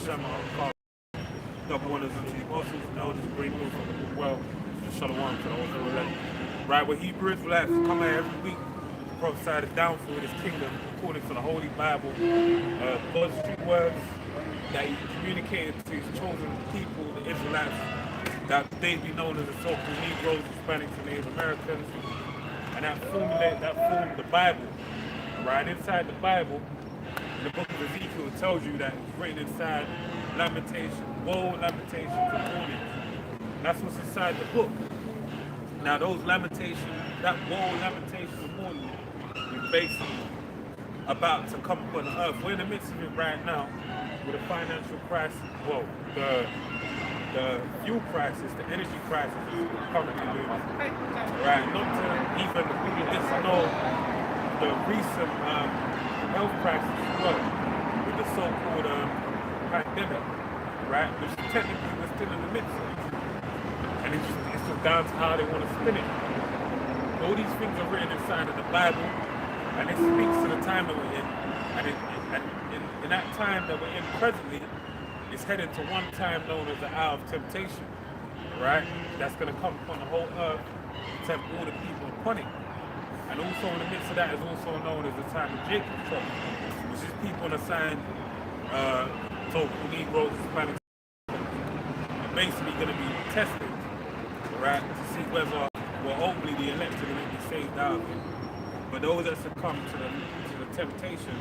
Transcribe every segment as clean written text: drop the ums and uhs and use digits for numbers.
Shema, double honors unto the apostles, elders, great those of the well, and shalom to the whole elect. Right, where Hebrew Israelites come out every week to prophesy the downfall of this kingdom according to the Holy Bible, God's true words that He communicated to His chosen people, the Israelites, that they be known as the so-called Negroes, Hispanics, and Native Americans, and that formed the Bible. Right inside the Bible, in the book of Ezekiel, it tells you that it's written inside lamentation, woe, lamentations, and mourning. That's what's inside the book. Now those lamentations, that woe, lamentations, and mourning is basically about to come upon the earth. We're in the midst of it right now with a financial crisis. Well, the fuel crisis, the energy crisis is currently looming. Right, not to even ignore the recent health crisis as well, with the so-called pandemic, right? Which technically we're still in the midst of, and it's just down to how they want to spin it. All these things are written inside of the Bible, and it speaks to the time that we're in, and in that time that we're in presently, it's headed to one time known as the hour of temptation, right? That's going to come upon the whole earth to tempt all the people upon it. And also in the midst of that is also known as the time of Jacob's trouble, which is people assigned so-called Negroes, Hispanics, are basically going to be tested, right, to see whether, well, hopefully the elect are going to be saved out of it. But those that succumb to the temptation,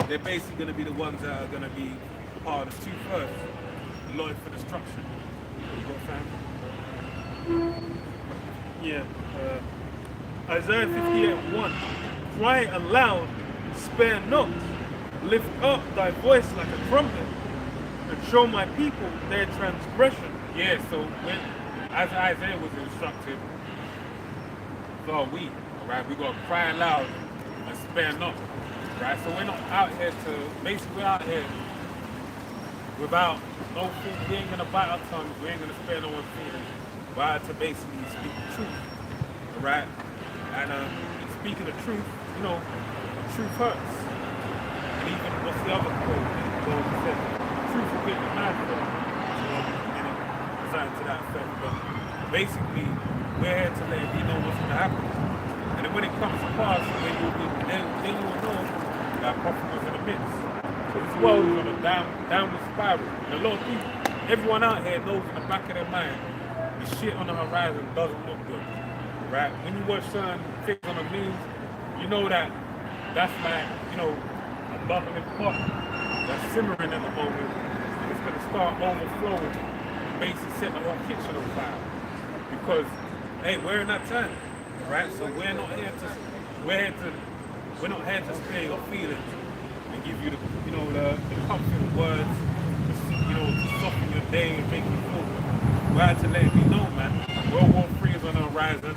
they're basically going to be the ones that are going to be part of the two-first, allotted for destruction. You got fam? Yeah. Isaiah 58:1. Cry aloud, spare not. Lift up thy voice like a trumpet, and show my people their transgression. Yeah, so as Isaiah was instructed, so are we, all right? We got to cry aloud and spare not, right? So we're not out here we're out here without no food. We ain't going to bite our tongues. We ain't going to spare no one's feelings. We're out to basically speak the truth, all right? And speaking the truth, you know, the truth hurts. And even, what's the other quote? Well, it says, truth will get the man for them. Something to that effect. But basically, we're here to let you know what's going to happen. And then when it comes to pass, then you will know that prophet was in the midst. So this world is on a downward spiral. And a lot of people, everyone out here knows in the back of their mind, the shit on the horizon doesn't look good. Right? When you watch certain things on the news, you know that that's like, you know, a bubbling pot that's simmering at the moment. It's going to start overflowing, basically set the whole kitchen on fire. Because, hey, we're in that time, right? So we're not here to spare your feelings and give you the, you know, the comforting words, you know, to soften your day and make you feel good. We're here to let you know, man. World War III is on the horizon.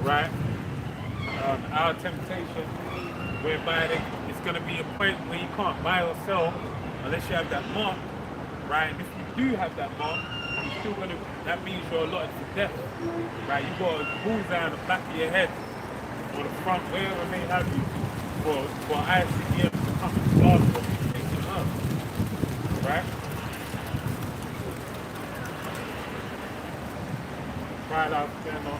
Right? Our temptation, whereby it's going to be a point where you can't buy or sell unless you have that mark, right? And if you do have that mark, you're still going to, that means you're allotted for death, right? You've got a bullseye on the back of your head, or the front, wherever it may have you, for ICBM to come and start what you think on earth, right? Right out there, no.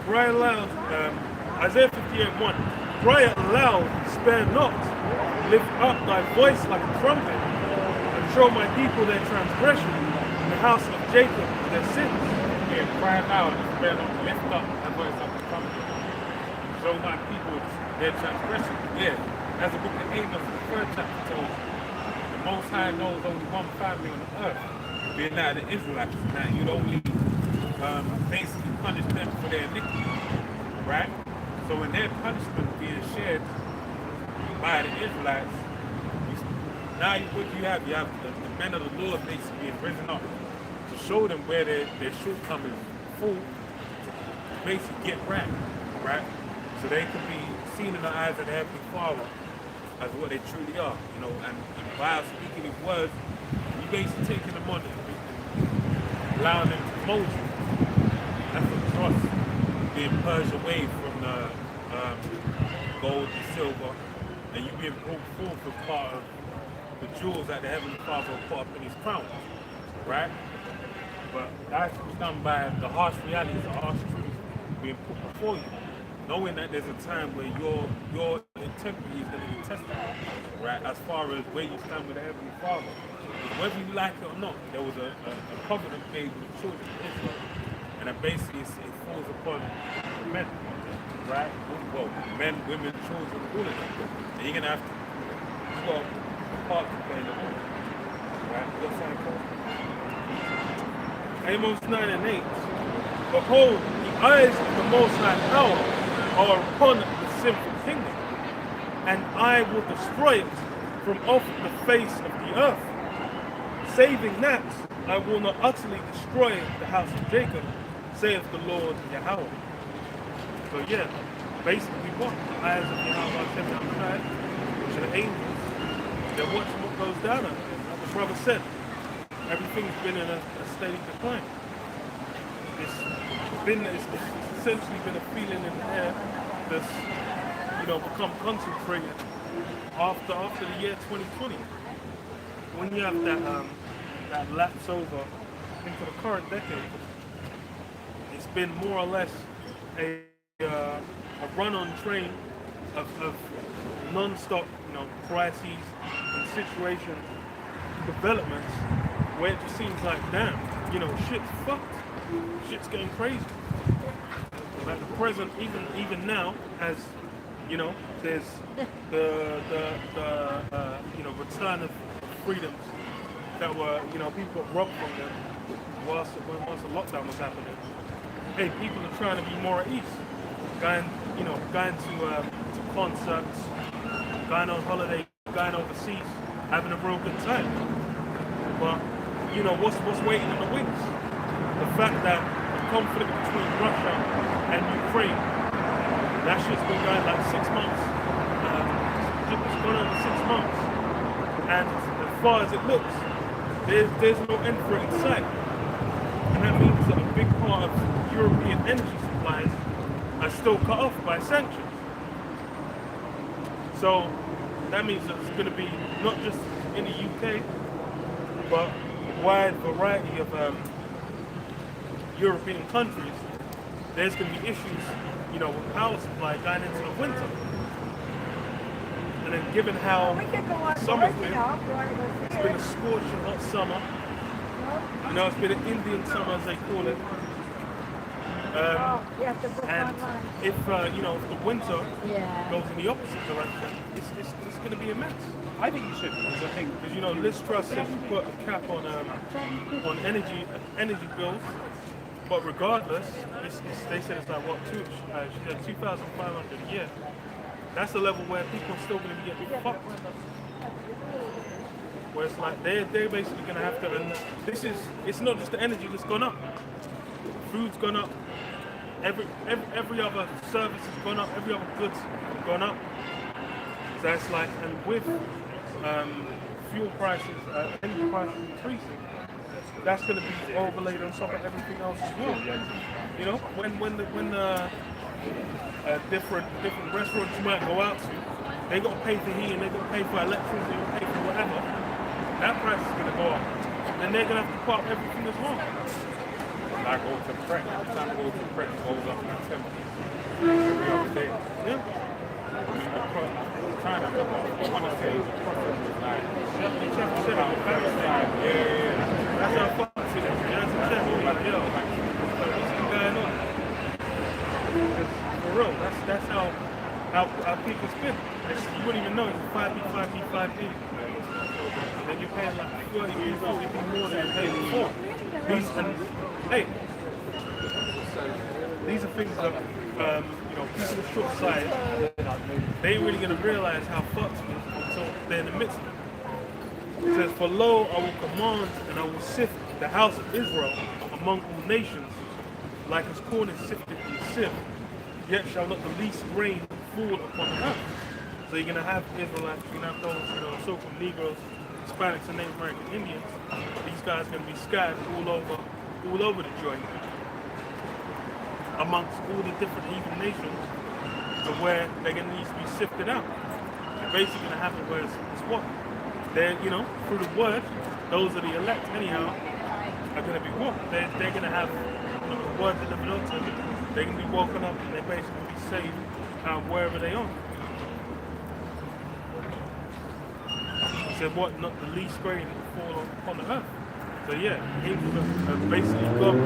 Cry aloud, Isaiah 58:1. Cry aloud, spare not. Lift up thy voice like a trumpet, and show my people their transgression, and the house of Jacob their sins. Yeah, cry aloud and spare not. Lift up thy voice like a trumpet. Show my people their transgression. Yeah, as the book of Amos, the 3rd chapter tells you, the Most High knows only one family on the earth, being that the Israelites, that you'd only basically punish them for their iniquity, right? So when their punishment being shared by the Israelites, now what you have the men of the Lord basically being risen up to show them where their shortcomings fall, to basically get right? So they can be seen in the eyes of the Heavenly Father as what they truly are, you know, and by speaking these words, you basically taking them on and allowing them to mold you. That's a trust being purged away from the gold, the silver, and you being brought forth as part of the jewels that the Heavenly Father will put up in his crown, right? But that's done by the harsh realities, the harsh truth being put before you, knowing that there's a time where your integrity is going to be tested, right? As far as where you stand with the Heavenly Father. Whether you like it or not, there was a covenant made with the children of Israel, and that basically it falls upon the men, right? Well, men, women, children, all of them. And you're going to have to, you've got a part to play in the war, right? You got something called? Amos 9 and 8. Behold, the eyes of the Most High Power are upon the sinful kingdom, and I will destroy it from off the face of the earth. Saving that, I will not utterly destroy the house of Jacob, saith the Lord Yahweh. So yeah, basically what? The eyes of Yahweh are kept outside, which are the angels. They're watching what goes down on them. Like the brother said, everything's been in a steady decline. It's essentially been a feeling in the air that's, become concentrated after the year 2020. When you have that lapse over into the current decade, it's been more or less a run-on train of non-stop, crises and situations, developments, where it just seems like, damn, shit's fucked, shit's getting crazy. Like the present, even now, has, there's the return of freedoms that were, people got robbed from them whilst the lockdown was happening. Hey, people are trying to be more at ease, going to concerts, going on holiday, going overseas, having a real good time. But what's waiting in the wings? The fact that the conflict between Russia and Ukraine, that shit's been going like 6 months. It's gone on 6 months, and as far as it looks, there's no end for it in sight. And that means that a big part of European energy supplies are still cut off by sanctions. So that means that it's going to be not just in the UK, but a wide variety of European countries. There's going to be issues, with power supply going into the winter. And then given how summer's been, it's been a scorching hot summer. It's been an Indian summer, as they call it. And if if the winter goes in the opposite direction, it's going to be a mess. I think you should, because I think Because Liz Truss said she put a cap on energy bills, but regardless, they said it's like what she said 2,500 a year. That's a level where people are still going to be getting fucked. Where it's like they're basically going to have to. And it's not just the energy that's gone up. Food's gone up. Every other service has gone up. Every other goods have gone up. So it's like, and with fuel prices, energy prices increasing, that's going to be overlaid on top of everything else as well. When different restaurants you might go out to, they got to pay for heating, they got to pay for electricity, they got to pay for whatever. That price is going to go up. Then they're going to have to put up everything as well. I go to prep. Every time I go to prep, it goes up like 10 every other day. Yeah. Trying to look up. I want to say the process is like 70%. Yeah. That's how fucked it is. That's a check. Yo, what's going on? For real, that's how people spend. You wouldn't even know it's 5p, 5p, 5p. And then you're paying like 30p, 40p more than you paid before. These are things that people short-sighted, they ain't really gonna realize how fucked it is until they're in the midst of it. It says, "For lo, I will command and I will sift the house of Israel among all nations, like as corn is sifted in a sieve. Yet shall not the least grain fall upon the earth." So you're gonna have Israelites, you're gonna have those, so-called Negroes, Hispanics, and Native American Indians. These guys are gonna be scattered all over the joint, amongst all the different heathen nations to where they're going to need to be sifted out. They're basically going to happen where it's what? They're, you know, through the word, those are the elect anyhow, are going to be what? They're going to have, you know, the word delivered unto them. They're going to be woken up and they're basically going to be saved wherever they are. He said, what? Not the least grain will fall upon the earth. So yeah, angels have basically got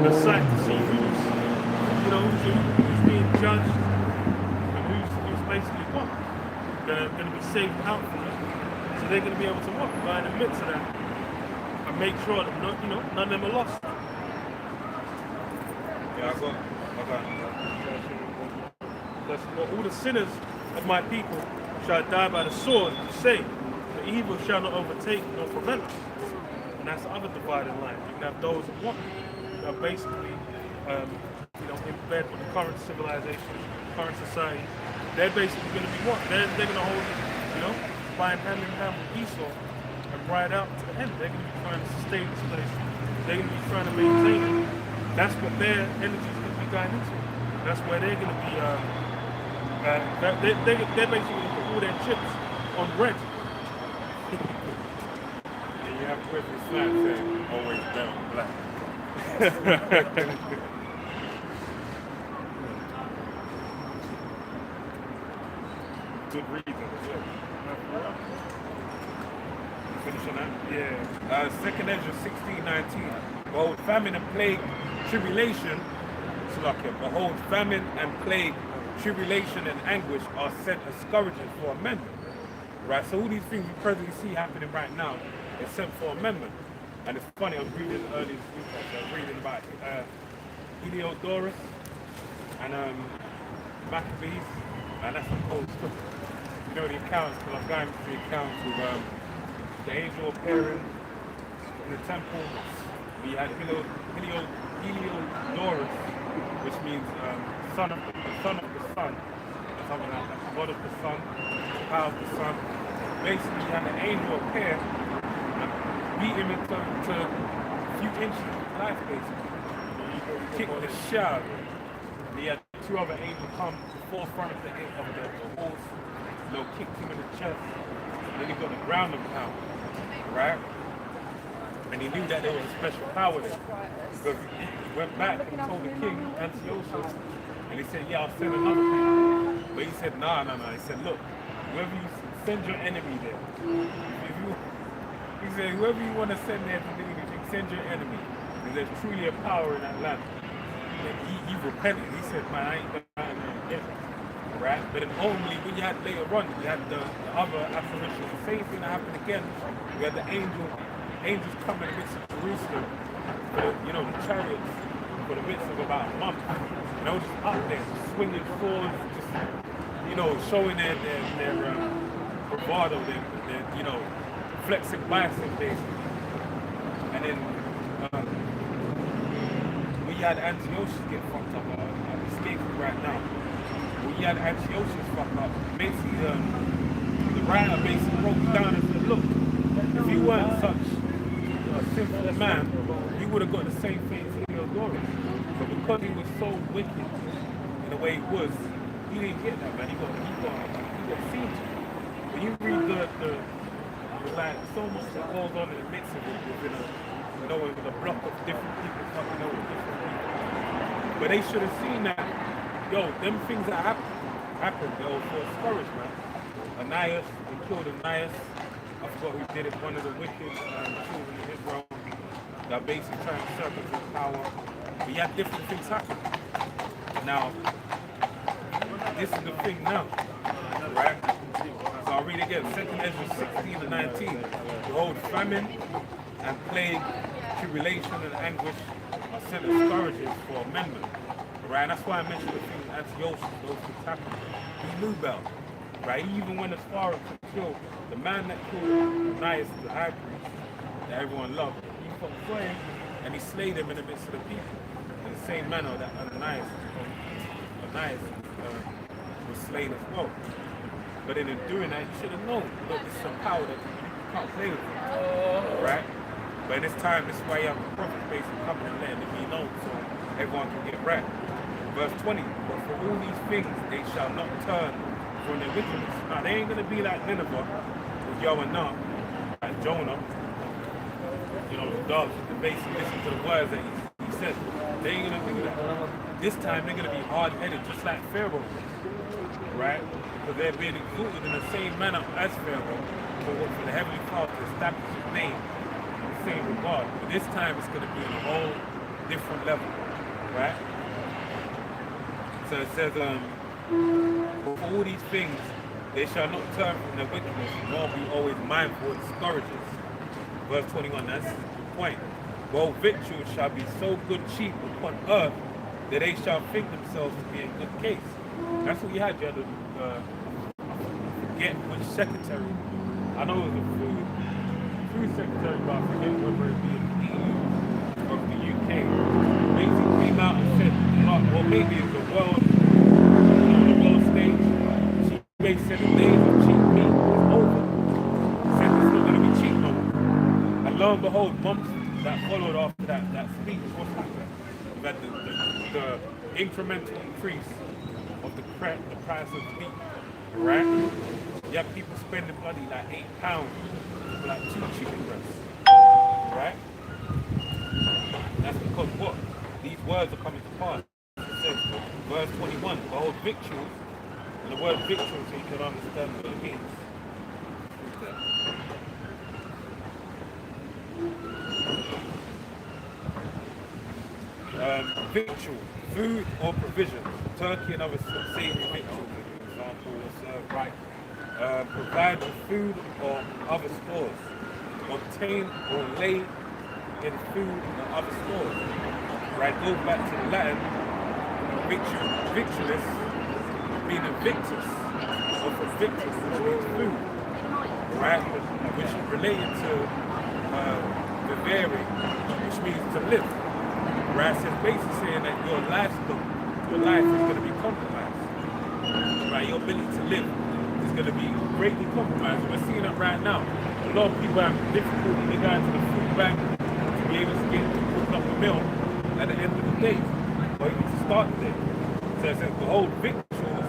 the sight to see who's, you know, who's being judged and who's basically what? Going to be saved out from it. So they're going to be able to what? Go in the midst of that and make sure that not, you know, none of them are lost. Yeah, I got. That's what all the sinners of my people shall die by the sword, you say, the evil shall not overtake nor prevent us. And that's the other dividing line. You can have those that are basically, you know, in bed with the current civilization, current society. They're basically going to be what? They're going to hold, you know, bind hand in hand with Esau and ride out to the end. They're going to be trying to sustain this place. They're going to be trying to maintain it. That's what their energy is going to be going into. That's where they're going to be. They're basically going to put all their chips on red. You have Wesley Snipes saying, always bet on black. Good reason as well. Finish on that? Yeah. 2nd Ezra 16:19. Behold, famine and plague, tribulation, behold, famine and plague, tribulation and anguish are sent as scourges for amendment. Right, so all these things we presently see happening right now is sent for amendment. And it's funny, I was reading earlier this week, I was reading about Heliodorus and Maccabees, and that's a whole story. You know the accounts, because I'm going through the accounts of the angel appearing in the temple. We had Heliodorus, which means son of the sun, or something like that. God of the sun, power of the sun. Basically, you had an angel appear and beat him into a few inches of his life, basically. Kick the shit out of him. And he had two other angels come to the forefront of the horse, you know, kicked him in the chest. And then he got the ground and pound, right? And he knew that there was a special power there. Because he went back and told the king, Antiochus, and he said, yeah, I'll send another thing. But he said, no. He said, look, whoever you send your enemy there. He said, whoever you want to send there to the you send your enemy. Because there's truly a power in that land. And he repented. He said, man, I ain't going to get it. Right? But then only when you had later on, you had the other apparition. The same thing that happened again. We had the angels coming in the midst of Jerusalem for the, you know, the chariots for the midst of about a month. And they were just up there, swinging swords, just, you know, showing their bravado, their, you know, flexing bicep basically. And then we had Antiochus get fucked up. I'm escaping right now. We had Antiochus fucked up. Basically, the writer basically broke it down and said, look, if you weren't such a sinful man, you would have got the same fate as Heliodorus. But because he was so wicked in the way he was, he didn't get that, man. He got seen to. When you read there's like so much that goes on in the midst of it within with a block of different people fucking over different people. But they should have seen that, yo, them things that happened, they were for scourge, man. Ananias, they killed Ananias. I forgot who did it, one of the wicked children of Israel that basically trying to circle his power. But you had different things happen. Now, this is the thing now, right? So I'll read again, 2nd Ezra 16:19. Behold, famine and plague, tribulation and anguish are sent as scourges for amendment. Right? And that's why I mentioned the thing Antiochus, those things happened. He knew better. Right? He even went as far as to kill the man that killed Ananias, the high priest, that everyone loved. He fought for him and he slayed him in the midst of the people. In the same manner that Ananias was slain as well. But in doing that, you should have known, look, this is a power that you can't play with. Right? But in this time, this is why you have the prophet basically coming and letting it be known so everyone can get right. Verse 20, but for all these things they shall not turn from their wickedness. Now they ain't gonna be like Nineveh with Jonah and Jonah, you know, the dogs that basically listen to the words that he said. They ain't gonna do that. This time they're gonna be hard-headed, just like Pharaoh, right? Because they're being exalted in the same manner as Pharaoh, for the Heavenly Father to establish his name in the same regard. But this time it's gonna be on a whole different level, right? So it says, for all these things they shall not turn from their wickedness, nor be always mindful of discourages. Verse 21, that's the point. Well, victuals shall be so good cheap upon earth that they shall think themselves to be in good case. That's what you had. You had I forget which secretary. I know it was a food secretary, but I forget whether it be in the EU or the UK. Basically came out and said, or maybe it's the world, on the world stage. She basically said the days of cheap meat is over. Said it's not going to be cheap no more. And lo and behold, months that followed after that speech, what's happened? That the incremental increase of the price of meat, right? You have people spending money like £8 for like 2 chicken breasts, right? That's because what? These words are coming to pass. It says, verse 21, behold victuals, and the word victuals, so you can understand what it means. Victual, food or provisions. Turkey and other savory victuals, for example, are served right. Provide the food or other stores. Obtain or lay in food or other stores. Right, go back to the Latin, victualus, being a victus, or from victus, which means food. Right, which is related to vivere, which means to live. Right, so it's basically saying that your life is going to be compromised. Right, your ability to live is going to be greatly compromised. We're seeing that right now. A lot of people have difficulty in going to the food bank to be able to cook up a meal at the end of the day. Or even to start the day. So it says, behold, victuals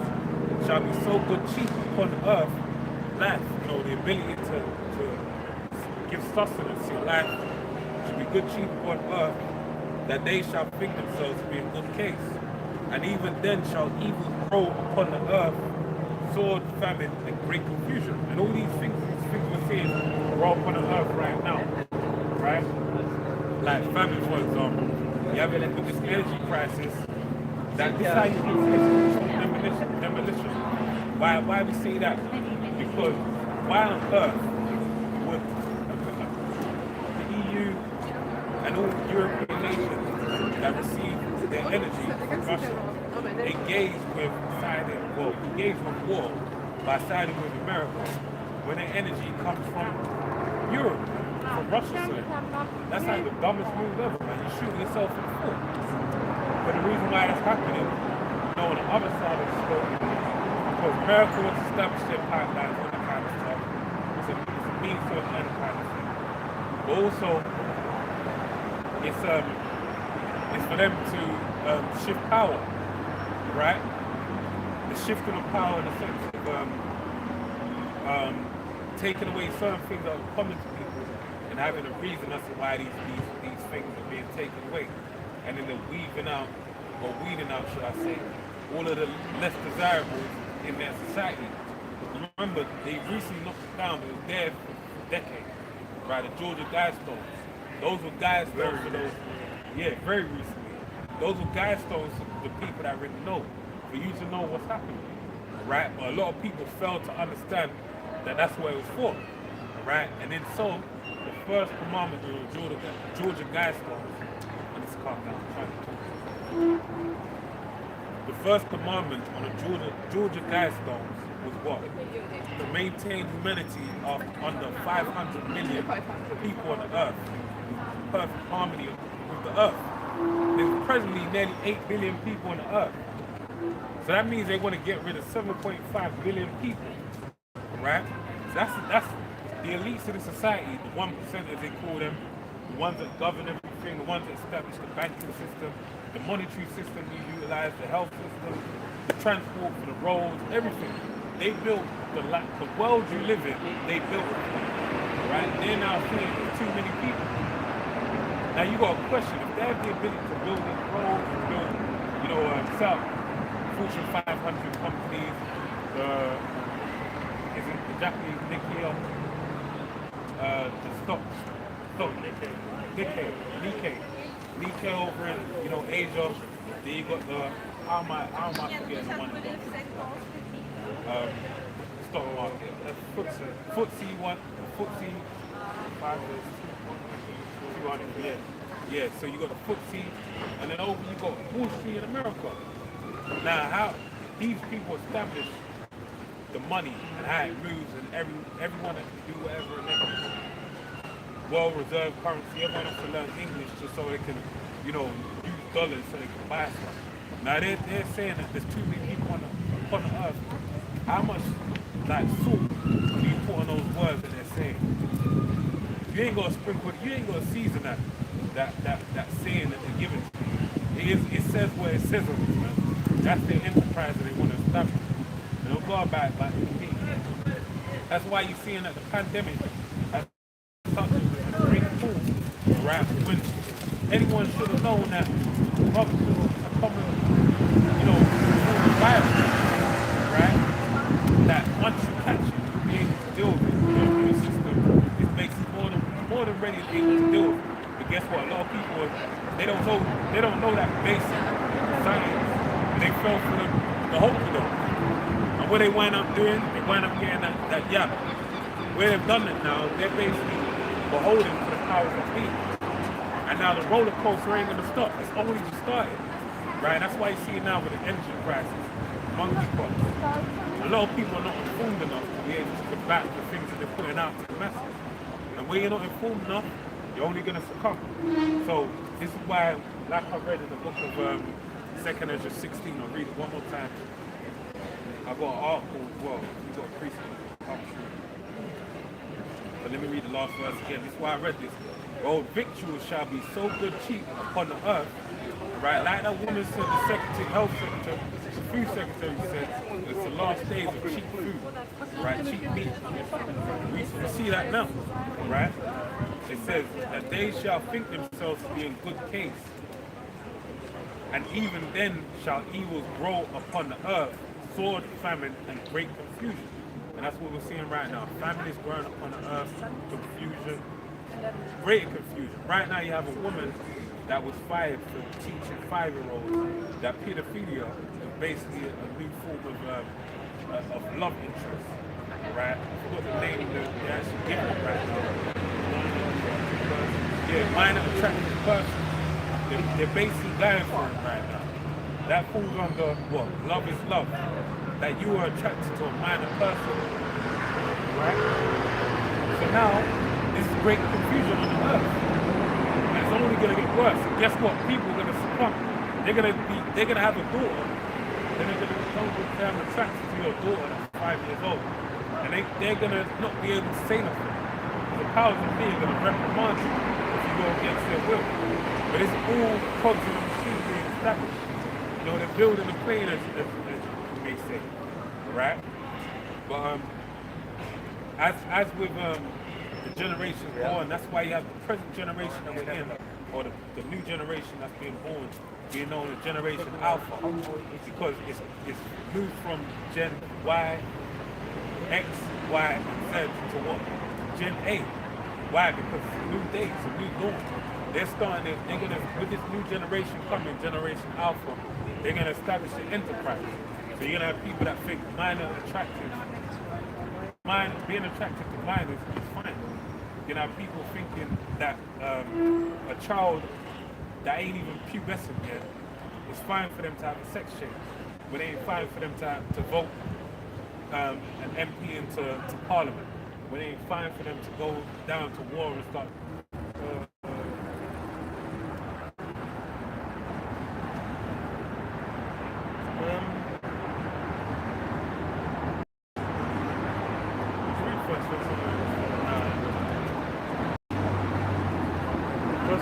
shall be so good cheap upon earth, life, you know, the ability to give sustenance to your life should be good cheap upon earth, that they shall think themselves to be in good case. And even then shall evil grow upon the earth, sword, famine, and great confusion. And all these things we're seeing grow upon the earth right now. Right? Like famine, for example. You have this energy crisis. That this is how you do demolition. Why we say that? Because why on earth would the EU and all European nations that receive their energy from Russia engage with war by siding with America when their energy comes from Europe, from Russia. So that's like the dumbest move ever, man. You shoot yourself in the foot. But the reason why that's happening, you know, on the other side of the story, because America wants to establish their pipelines and that kind of stuff. It's a means to an end kind of thing. But also, it's for them to shift power, right? The shifting of power in the sense of taking away certain things that are common to people and having a reason as to why these things are being taken away. And then they're weeding out, should I say, all of the less desirables in their society. Remember, they recently knocked it down, but it was there for decades, right? The Georgia Guidestones. Those were guidestones for those, very recently. Those were guidestones for the people that really know, for you to know what's happening, right? But a lot of people fail to understand that that's what it was for, right? And then so, the first commandment of the Georgia Guidestones, and let's calm down, I'm trying to talk. The first commandment on the Georgia Guidestones was what? To maintain humanity under 500 million people on the earth, in perfect harmony with the earth. There's presently nearly 8 billion people on the earth. So that means they want to get rid of 7.5 billion people, right? So that's the elites of the society, the 1% as they call them, the ones that govern everything, the ones that establish the banking system, the monetary system we utilize, the health system, the transport for the roads, everything. They built the world you live in, they built it. Right? They're now saying there's too many people. Now you got a question, if they have the ability to build these roads, build, sell Fortune 500 companies, is it the Japanese Nikkei, the stocks, Nikkei over in, Asia. Then you got the, how am I forgetting the one of them? Stock market. FTSE 500, 200, yeah. Yeah, so you got the FTSE, and then over you got Wall Street in America. Now, how these people establish the money and how it moves, and everyone that can do whatever and everything. Well-reserved currency, everyone has to learn English just so they can, use dollars so they can buy stuff. Now, they're saying that there's too many people on the earth. How much, salt do you put on those words that they're saying? You ain't got to sprinkle, you ain't got to season that saying that they're giving to you. It says what it says on it, man. That's their enterprise that they want to establish. They don't go about it like anything. That's why you're seeing that the pandemic has such a great tool, right? When anyone should have known that up to a common, virus, right? That once you catch it, you'll be able to deal with it. Your immune system makes it more than ready to be able to deal with it. But guess what? A lot of people they don't know that basic science. And they fell for the hope of them. And what they wind up doing, they wind up getting that yap. Where they've done it now, they're basically beholden to the powers that be. And now the roller coaster ain't gonna stop. It's only just started. Right? That's why you see it now with the energy crisis, monkeypox. A lot of people are not informed enough to be able to combat the things that they're putting out to the masses. And when you're not informed enough, you're only gonna succumb. So this is why, like I read in the book of 2nd Ezra 16, I'll read it one more time. I got an article as well. We got a priest. But let me read the last verse again. This is why I read this. Well, victuals shall be so good cheap upon the earth. Right? Like that woman said, the secretary, health secretary, the food secretary said, it's the last days of cheap food. Right? Cheap meat. We see that now. Right? It says that they shall think themselves to be in good case. And even then shall evils grow upon the earth, sword, famine, and great confusion. And that's what we're seeing right now. Famine is growing upon the earth, confusion, great confusion. Right now you have a woman that was fired for teaching 5-year-olds that pedophilia is basically a new form of love interest. Right? I forgot the name that they actually give it right now. Yeah, minor attractive person. They're basically going for it right now. That falls under what? Love is love. That you are attracted to a minor person. Right? So now, this is great confusion on the earth. And it's only gonna get worse. And guess what? People are gonna succumb. They're gonna have a daughter. Then they're gonna become attracted to your daughter that's 5 years old. And they're gonna not be able to say nothing. The powers of be are gonna reprimand you if you go against their will. But it's all cogs in the machine being established. They're building the plane as you may say, right? But as with the generations born, that's why you have the present generation that we're in, or the new generation that's being born, being known as Generation Alpha, because it's moved from Gen Y, X, Y, and Z to what? Gen A. Why? Because it's a new day, it's a new dawn. They're gonna, with this new generation coming, Generation Alpha, they're gonna establish an enterprise. So you're gonna have people that think being attracted to minors is fine. You're gonna have people thinking that a child that ain't even pubescent yet, it's fine for them to have a sex change, but it ain't fine for them to vote an MP into Parliament. When it ain't fine for them to go down to war and start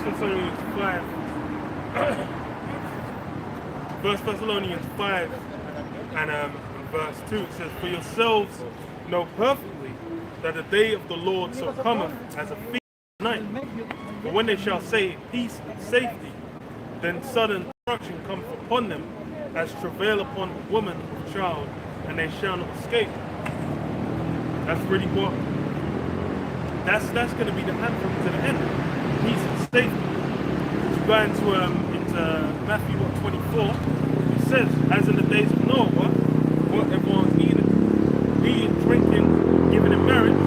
Thessalonians 5. First Thessalonians 5 and verse 2, it says, "For yourselves know perfectly that the day of the Lord so cometh as a thief in the night. But when they shall say peace and safety, then sudden destruction cometh upon them, as travail upon a woman with child, and they shall not escape." That's really what. That's going to be the anthem to the end. Peace and safety. If you go into Matthew 24, it says, "As in the days of Noah, what everyone's eating, drinking, giving in marriage,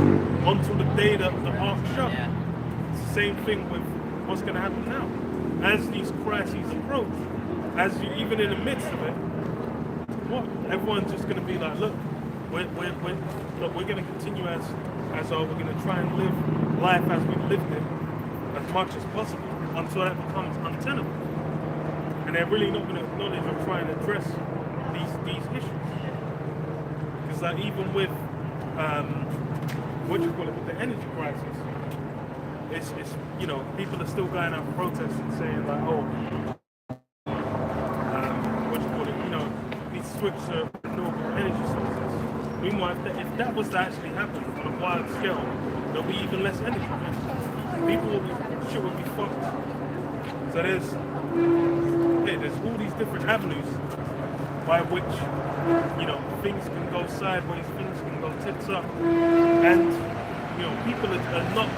until the day that the ark shut." It's the same thing with what's going to happen now. As these crises approach, even in the midst of it, what everyone's just going to be like, look, we're going to continue as we're going to try and live life as we've lived it as much as possible until that becomes untenable. And they're really not going to acknowledge or try and address these issues. Because like even with with the energy crisis, it's people are still going out protesting saying like, oh, these switch to renewable energy sources. Meanwhile, if that was to actually happen on a wide scale, there'll be even less energy. Shit would be fucked. So there's all these different avenues by which things can go sideways, things can go tits up, and people are not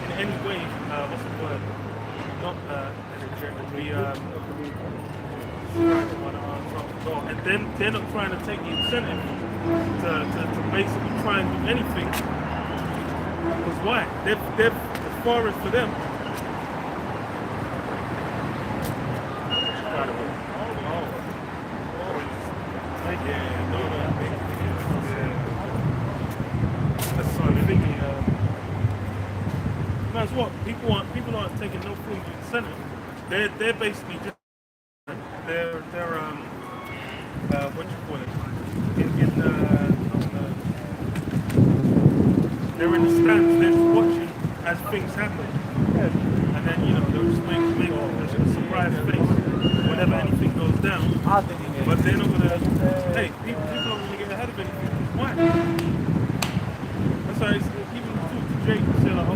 in any way what's the word? Not energetically. And then they're not trying to take the incentive to basically try and do anything. Because why? They've as far as for them. That's what people aren't taking no form of incentive. They're basically just they're what you call it? They're in the stands, they're just watching as things happen. And then they'll just make a surprise face whenever anything goes down. But they're not gonna people aren't gonna get ahead of anything. Why? That's why it's even to Jake say like, oh,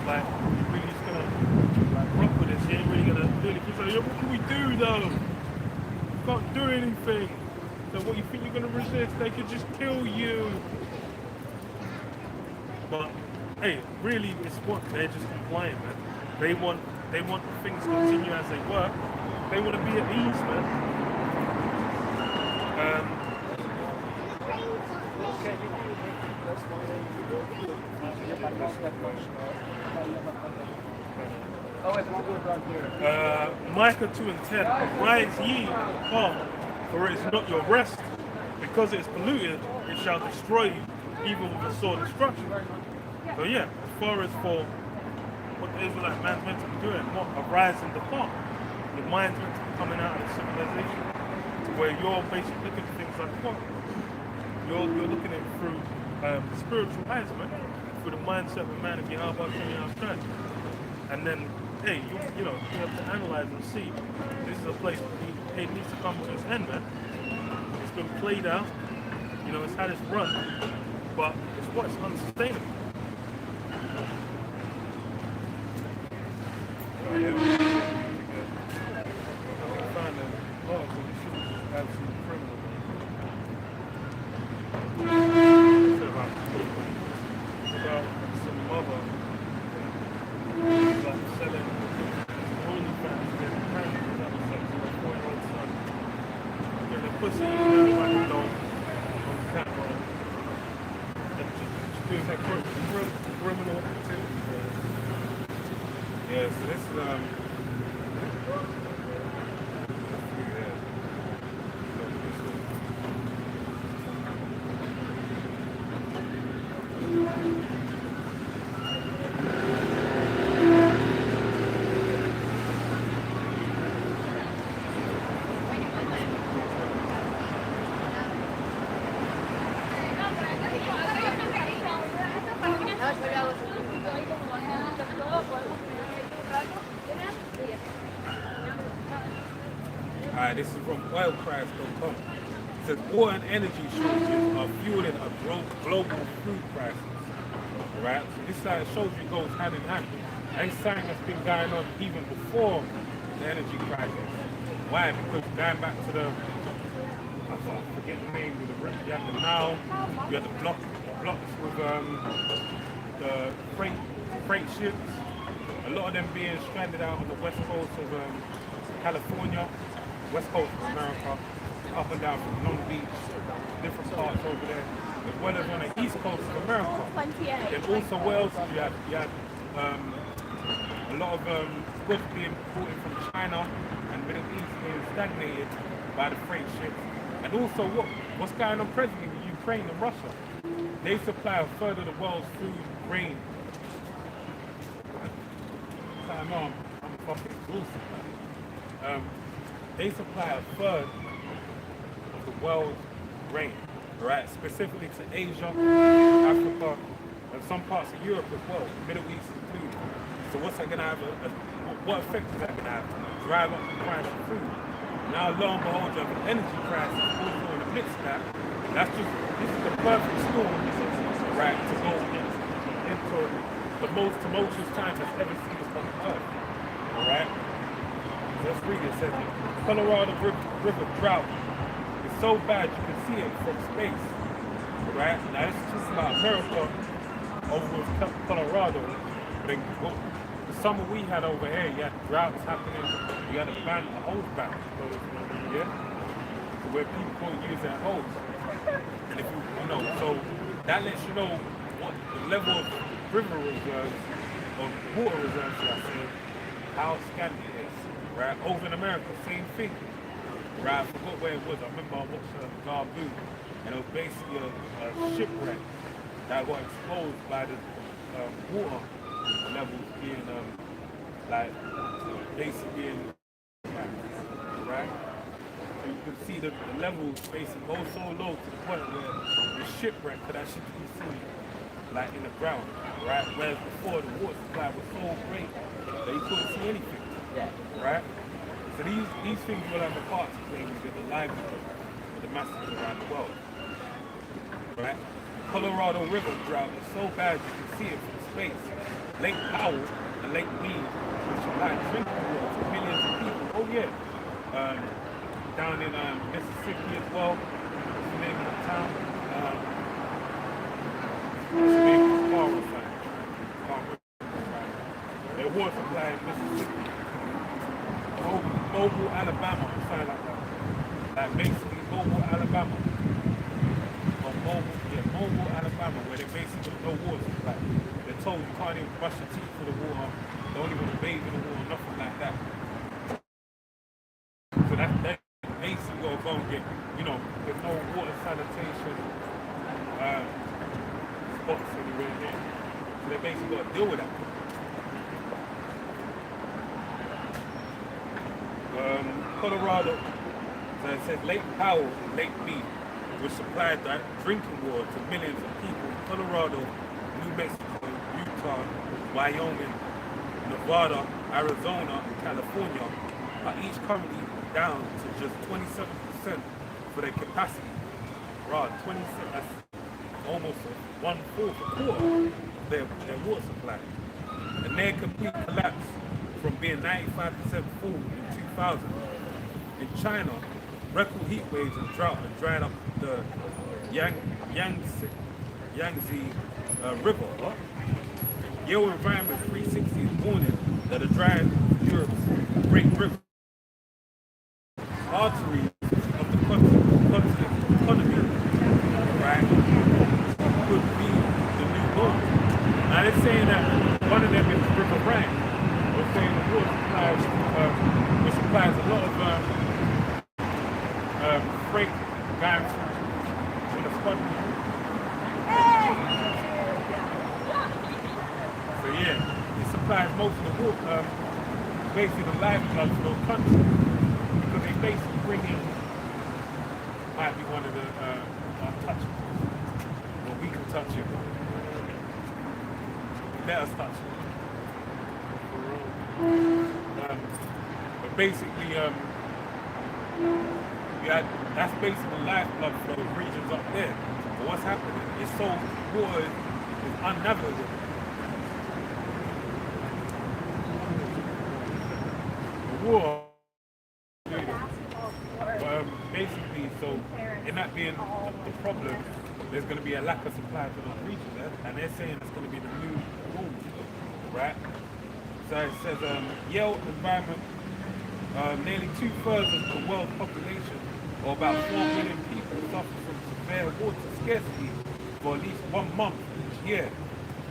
like you're really just gonna rock with this, you ain't really gonna do anything. So what can we do though? Can't do anything. So what you think you're gonna resist? They could just kill you. But hey, really, it's what they're just complying, man. They want things to continue as they were. They want to be at ease, man. Micah 2:10. Rise ye up, for it is not your rest, because it is polluted, it shall destroy you, even with a sore destruction. So yeah, as far as for what the Israelite man's meant to be doing, what arise and depart. Your mind's meant to be coming out of the civilization to where you're basically looking at things like what? You're looking at it through spiritual eyes, man. Through the mindset of a man of Yahweh outside. And then hey, you have to analyze and see this is a place where it needs to come to its end, man. It's been played out, it's had its run, but it's unsustainable. Right, this is from oilprice.com. It says water and energy shortages are fueling a global food crisis. Right, so this side shows you it goes hand in hand. And it's something that's been going on even before the energy crisis. Why? Because going back to I forget the name of you have the Nile, you have the blocks with the freight ships. A lot of them being stranded out on the west coast of California, west coast of America, up and down from Long Beach, different parts over there, as well as on the east coast of America. And also Wales, you had a lot of goods being brought in from China and Middle East being stagnated by the freight ships. And also what's going on presently with Ukraine and Russia. They supply a third of the world's food, grain. I know I'm fucking exhausted. They supply a third of the world's grain, right? Specifically to Asia, Africa, and some parts of Europe as well, Middle East included. So what's that going to have? What effect is that going to have? Drive up the price of food. Now, lo and behold, you have an energy crisis also in the midst of that. This is the perfect storm, right, to go into the most tumultuous time that's ever seen us on Earth. All right? So let's read it. It says, Colorado River drought is so bad you can see it from space. All right? Now, this is just about America over with Colorado. But the summer we had over here, you had droughts happening, you had a hose ban. Yeah? So where people can't use their hose. And if you know, so that lets you know what the level of river reserves, or water reserves, should I say, how scanty it is. Right? Over in America, same thing. Right? I forgot where it was. I remember I watched Garbu, and it was basically a shipwreck that got exposed by the water levels being basically being right. So you can see the levels basically go so low to the point where the shipwreck could actually be seen like in the ground, right? Whereas before the water supply was so great that you couldn't see anything. Yeah. Right? So these things will have a part to play with the livelihood of the masses around the world. Right? Colorado River drought is so bad you can see it from space. Lake Powell and Lake Mead, which supply drinking water for millions of people. Oh yeah. Down in Mississippi as well. What's the name of the town? What's the name of the car refinery? Their water supply in Mississippi. Mobile, Alabama, something like that. Like basically Mobile, Alabama. Or Mobile, Alabama, where they basically got no water supply. They're told you can't even brush your teeth for the water, don't even bathe in the water, nothing like that. So that basically got to go and get, there's no water sanitation spots anywhere there. So they basically got to deal with that. Colorado, so it says Lake Powell and Lake Mead, which supplied drinking water to millions of people in Colorado, New Mexico, Utah, Wyoming, Nevada, Arizona, and California, are each currently down to just 27% for their capacity. Right, 27, that's almost one-fourth, a quarter of their water supply. And their complete collapse from being 95% full in 2000. In China, record heat waves and drought have dried up the Yangtze River. Yale Environment 360 is warning that a dry Europe's great river arteries of the continent's economy, right, could be the new norm. Now they're saying that one of them is the River Rhine. They're saying the water supplies, which supplies a lot of freight going through the country. So yeah, it supplies most of the water, basically the lifeblood for those countries. Because they basically bring in, might be one of the untouchables. Well, we can touch it. Let us touch it. But basically, That's basically lifeblood for those regions up there. But what's happening is water is unnavigable. The water, basically, so in that being the problem, there's going to be a lack of supply to those regions, and they're saying it's going to be the new normal, right? So it says Yale environment, nearly 2/3 of the world's population, or about 4 million people, suffer from severe water scarcity for at least 1 month each year.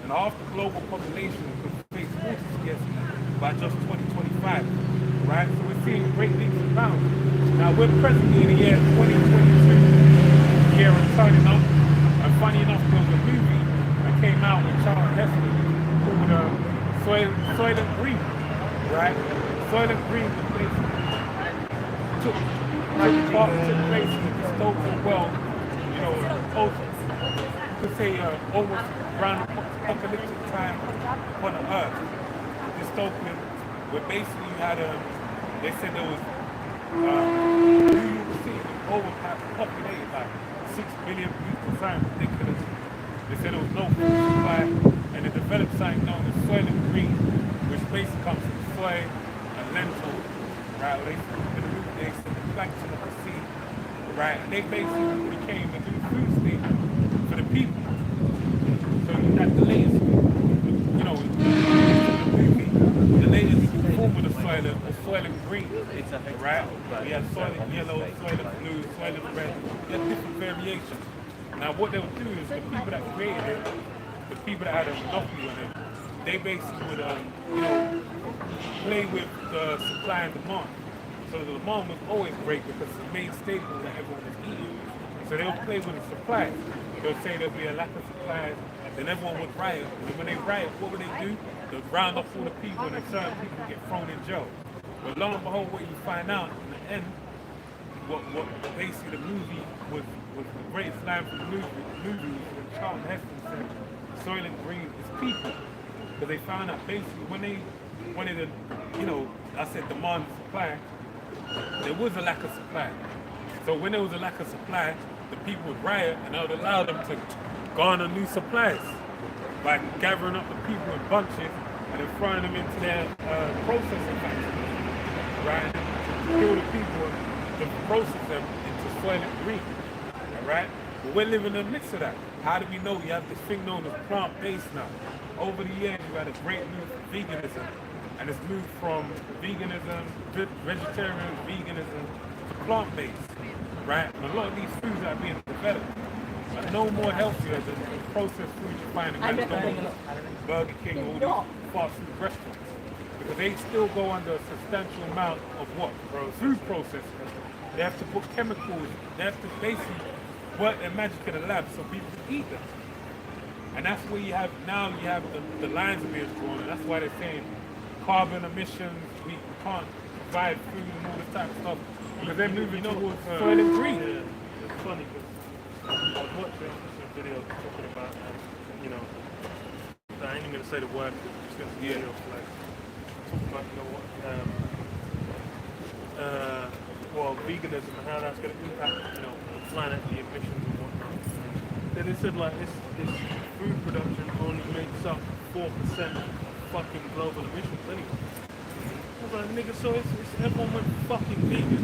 And half the global population could face water scarcity by just 2025, right? So we're seeing great leaps and bounds. Now we're presently in the year 2022, year of turning up. And funny enough, there was a movie that came out with Charles Heston called Soylent Green, right? Soylent Green was basically took place in the dystopian world, you know, to say almost around apocalyptic time upon the earth. Dystopian, where basically you had they said there was New York City overpopulated by 6 billion people, something ridiculous. They said there was no food supply, and they developed something known as Soylent Green, which basically comes from soy and lentils, right? They said the plankton of the sea, right? And they basically became a new food staple for the people. So that's the latest, you know, the latest form of the Soylent Green, right? We have Soylent Yellow, Soylent Blue, Soylent Red, there's different variations. Now what they'll do is the people that created it, the people that had a monopoly on it, they basically would, you know, play with the supply and demand. So the demand was always great because it's the main staple that everyone was eating. So they'll play with the supply. They'll say there'll be a lack of supplies, then everyone would riot. And when they riot, what would they do? They'll round up all the people and then certain people get thrown in jail. But lo and behold, what you find out in the end, what basically the movie was the greatest line from the movie was when Charles Heston said Soylent Green is people. Because they found out basically when they wanted to, you know, I said demand and supply, there was a lack of supply. So when there was a lack of supply, the people would riot and that would allow them to garner new supplies by gathering up the people in bunches and then throwing them into their processing factories, right? To kill the people to process them into Soylent Green, right? But we're living in the midst of that. How do we know? You have this thing known as plant-based now. Over the years, you've had a great move for veganism, and it's moved from veganism, vegetarian, veganism, to plant-based, right? And a lot of these foods that are being developed are no more healthier than the processed foods you find in McDonald's, Burger King, all these fast food restaurants. Because they still go under a substantial amount of what? Food processing. They have to put chemicals, they have to basically work their magic in the lab so people can eat them. And that's where you have, now you have the lines are being drawn, and that's why they're saying carbon emissions, we can't provide food and all this type of stuff, because they're moving towards Soylent Green. Yeah, it's funny because I was watching some videos talking about, you know, I ain't even going to say the word, just going to say videos, like, talking about, you know, well, veganism and how that's going to impact, you know, the planet, the emissions and whatnot. Then they said, like, this food production only makes up 4% of fucking global emissions anyway. I was like, nigga, so it's everyone went fucking vegan.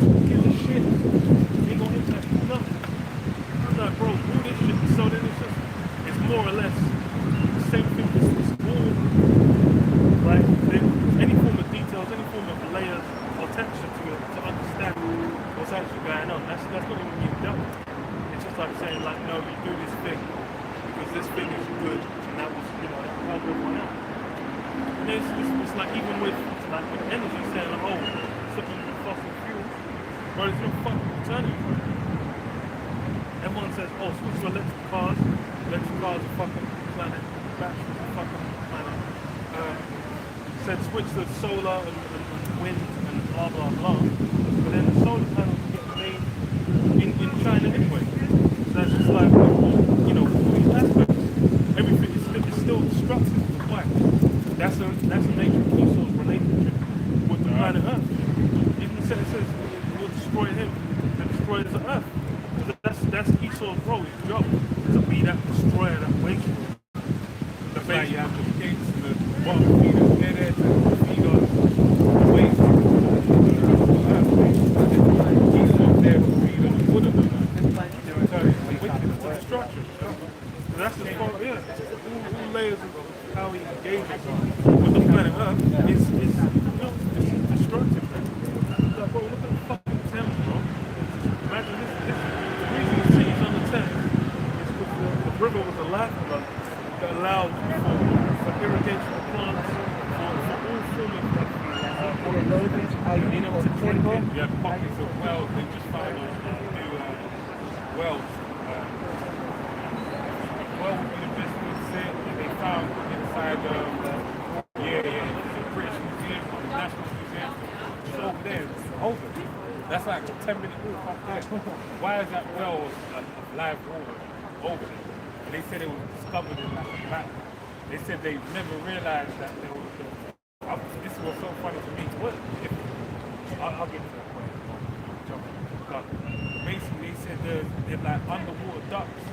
Who gives a shit? Ain't gonna impact nothing. I was like, bro, do this shit. So then it's more or less the same thing. It's all, like, any form of details, any form of layers or texture to it to understand what's actually going on. That's not even being done. It's just like saying, like, no, you do this thing because this thing is good, and that was, you know, that will help everyone out. And it's like, even with energy, saying, like, oh, something with fossil fuels, but there's no fucking alternative for it. Everyone says, oh, switch to electric cars. Electric cars are fucking planet. Batteries are fucking planet. Said switch to solar and wind and blah blah blah. But then the solar panels get made in China anyway. So that's just like, you know, all these aspects. Everything is still destructive. Why? That's a nature of also relationship with the planet Earth. Even it says it will told bro, his job to be that destroyer, that waste. That's why you have the pigs and the bottom feeders, they're there to feed on the waste. He's not there to feed on the wood of the land. So it's wicked for destruction. And that's the part, yeah. All layers of how he engages with the planet Earth is destructive, man. Like, bro, look at the fucking Thames, bro. Imagine this. The reason the city's on the Thames is because the river was a lifeblood that allowed for irrigation of plants, for all form of You know what to drink it? You have pockets of wells. They just found new wells. Well would be the best way to say it. And they found inside the British Museum, or the National Museum. It's over there. It's over. That's like a 10-minute walk up there. Why is that well of live water over there? And they said it was discovered in like a map. They said they never realized that there was. This was so funny to me. What if I'll get to that point. But basically, they said they're like underwater ducts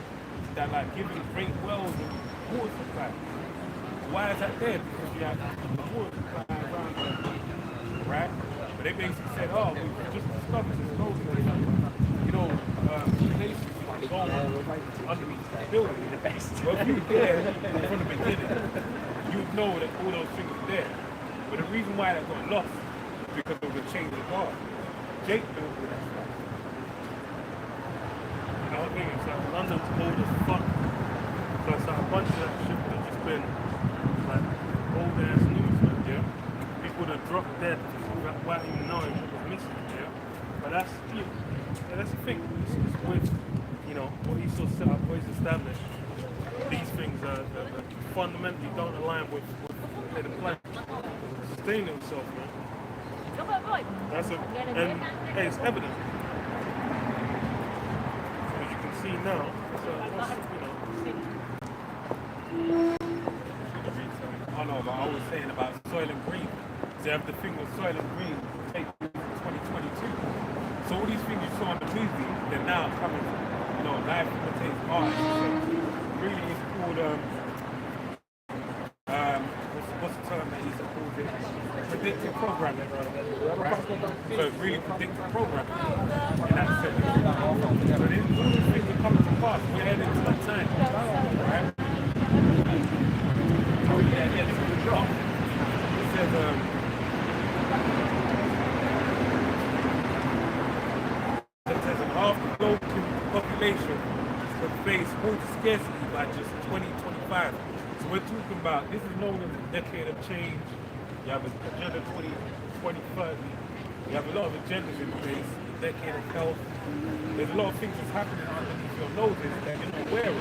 that like giving great wells and water supply. Why is that there? Because you have the water supply around there, right? But they basically said, oh, we just discovered this gold, relations go underneath the building. The best. Well, if you were there from the beginning, you'd know that all those things were there. But the reason why that got lost is because of the change of guard. Jake built all that stuff. I think it's like London's old as fuck. So it's like a bunch of that shit that's just been like old ass news, man. Yeah. People that dropped dead without even knowing what was missing. Yeah. But that's the thing. It's with what he's sort of set up, what he's established. These things are fundamentally don't align with the plan. Sustain himself, man. That's and hey, it's evident. As you can see now, Oh no, but I was saying about soil and green. They have the thing with soil and green take 2022. So all these things you saw in the movie, they're now coming, live imitates art. So really it's called what's the term that he's called it? Predictive programming. Right? So it's really predictive programming. In that sense. So these things are coming to pass. We're heading to that time. Right? It says half the global population will face water scarcity by just 2025. So we're talking about, this is known as a decade of change. You have Agenda 2030. You have a lot of agendas in place, the decade of health. There's a lot of things that's happening underneath your noses that you're not aware of.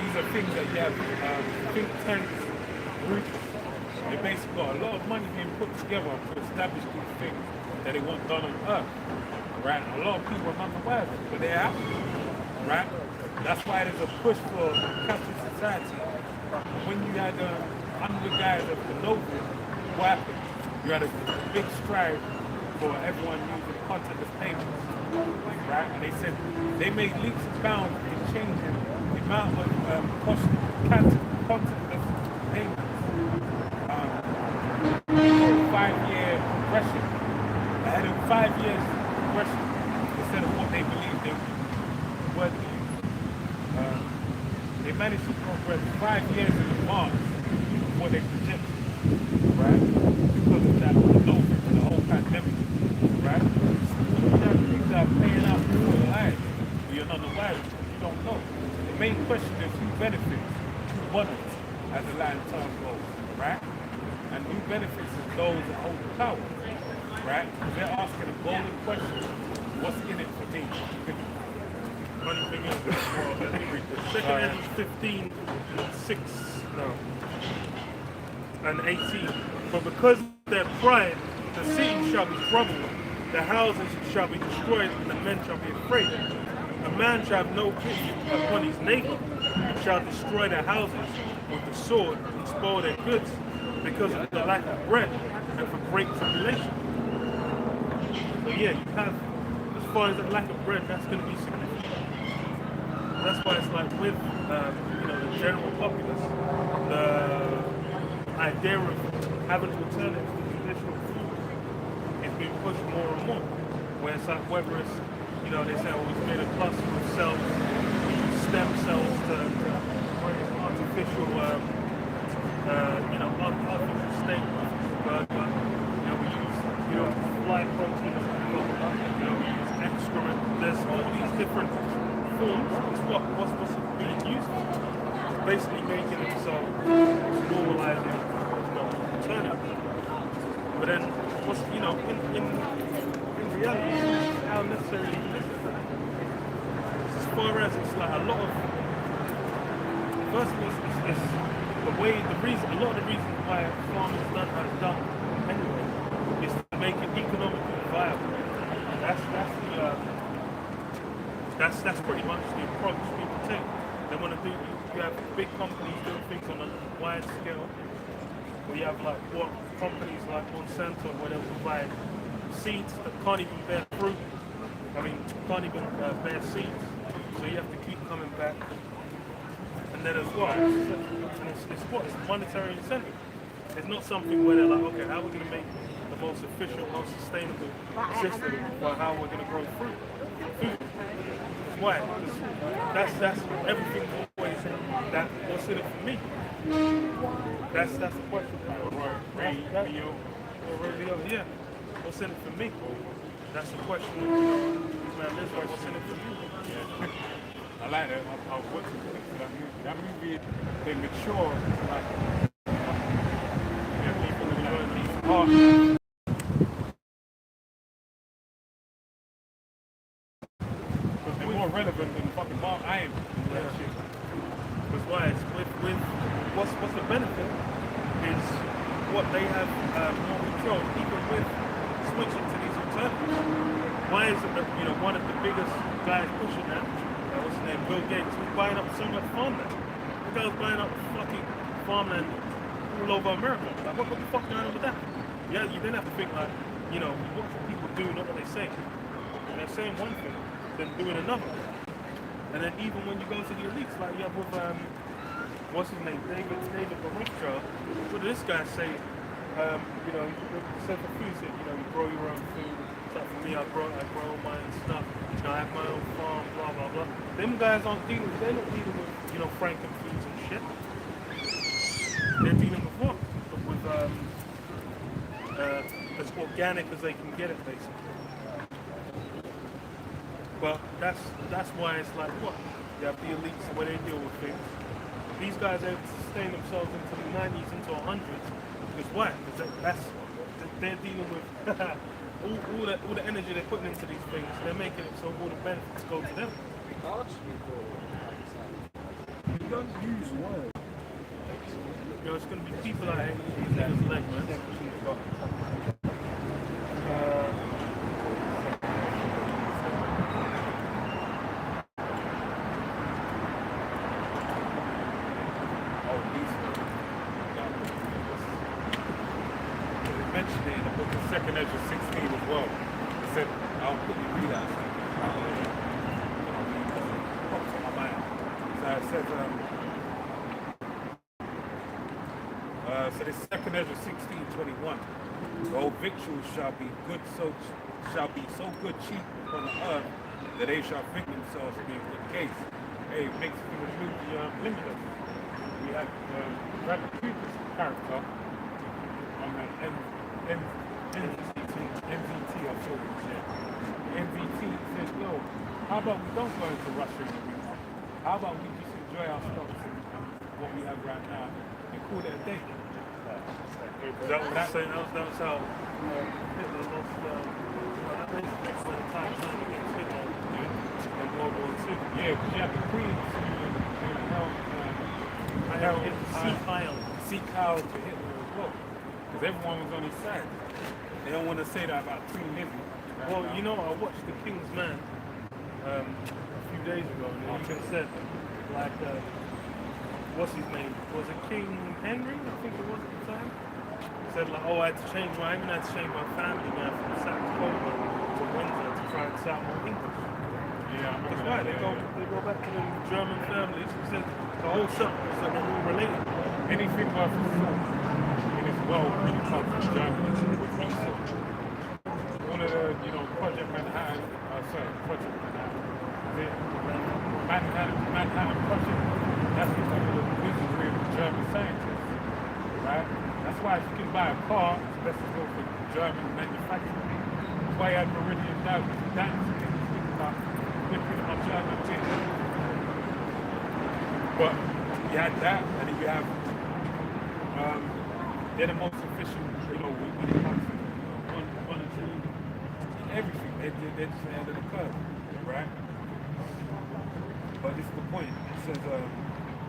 These are things that you have think tanks, groups. They basically got a lot of money being put together to establish these things that they want done on Earth. Right? A lot of people are not aware of it, but they're happening. Right? That's why there's a push for cashless society. When you had under the guise of the Nova, what happened? You had a big strive for everyone using contactless payments. Right? And they said they made leaps and bounds in changing the amount of contactless payments. 5-year progression. Ahead of 5 years progression instead of what they believed they were to use. They managed to progress 5 years in advance of what they projected, right? Because of that the whole pandemic, right? Things are paying out for your life, but you're not aware of it. You don't know. The main question is who benefits, who benefits as the line term goes, right? And who benefits is those that hold the power, right? They're asking a golden question: what's in it for me? funny thing is, second hand is 15, 6 now, and 18. But because of their pride, the city shall be troubled, the houses shall be destroyed, and the men shall be afraid. A man shall have no pity upon his neighbor, and shall destroy their houses with the sword and spoil their goods, because of the lack of bread and for great tribulation. So yeah, you have, as far as the lack of bread, that's going to be significant. that's why it's like with the general populace, the idea of having alternatives to traditional food is being pushed more and more. Where it's like whether it's they say oh it's made a cluster of cells, we use stem cells to create artificial artificial steak, burger. We use fly protein, we use excrement. There's all these different forms. It's what's being used for. It's basically making it so it's normalizing alternative. But then what's in reality how necessarily this is that. As far as it's like a lot of first of all it's a lot of the reasons why farming is done anyway is to make it economically viable. That's pretty much the approach people take. They want to do. You have big companies doing things on a wide scale. We have like what companies like Monsanto where they provide seeds that can't even bear fruit. Can't even bear seeds. So you have to keep coming back. And then as well, it's monetary incentive. It's not something where they're like, okay, how are we going to make the most efficient, most sustainable system for how we're going to grow food. Why? That's everything always that what's in it for me. That's the question. Yeah. What's in it for me? That's the question. What's in it for me? Yeah. I like that. I watched that movie. That movie, they mature like people in these parts. They're more relevant than fucking Mark Iron. That shit. Because why? It's with what's the benefit is what they have more control, even with switching to these alternatives. Why is it that one of the biggest guys pushing that? What's his name? Bill Gates was buying up so much farmland. The guy was buying up fucking farmland all over America. Like, what the fuck going on with that? Yeah, you then have to think like, what people do, not what they say. And they're saying one thing, then doing another. And then even when you go to the elites, like you have with what's his name, David Rothschild, what did this guy say? He said for food, he said, you grow your own food. It's like for me, I grow my own stuff. I have my own farm, blah blah blah. Them guys they're not dealing with, Franken foods and shit. They're dealing with what? With as organic as they can get it, basically. But that's why it's like what? You have the elites where they deal with things. These guys are able to sustain themselves into the 90s, into 100s. Because why? Because they're dealing with all the energy they're putting into these things. They're making it so all the benefits go to them. You don't use words. It's going to be people like these niggas leg, man. Mentioned it in the book of 2nd Ezra 16 as well. It said, I'll quickly read that. Pops on my mind. So it says, so this 2nd Ezra 16:21. All victuals shall be so good cheap upon the earth that they shall think themselves to be a good case. Hey, it makes me remove the limitless. We have Bradley Cooper's character on the MVT or so. MVT says, yo, how about we don't go into Russia in the winter? How about we just enjoy our stocks and what we have right now and call it a day? That was how Hitler lost when the time against Hitler in World War II. Yeah, because you have the Queen seek Heil to Hitler as well. Because everyone was on his side. They don't want to say that about Queen Lizzie. Well, I watched The King's Man a few days ago, and he even said, like, what's his name? Was it King Henry? I think it was at the time. He said, like, I had to change I had to change my family now from Saxon to Windsor to try and sound more English. That's why they go back to the German families. It says the whole circle, so they're all related. Anything worth a thought in this world really comes from Germany with research. One of the, Project Manhattan, Project Manhattan Project, that's because of the wizardry of the German scientists, right? That's why if you can buy a car, it's best to go for German manufacturing. That's why you had Meridian Dynasty, think about flipping on German things. But you had that, and then you have, they're the most efficient, when it comes to monetary, everything. They're just ahead of the curve, right? But this is the point. It says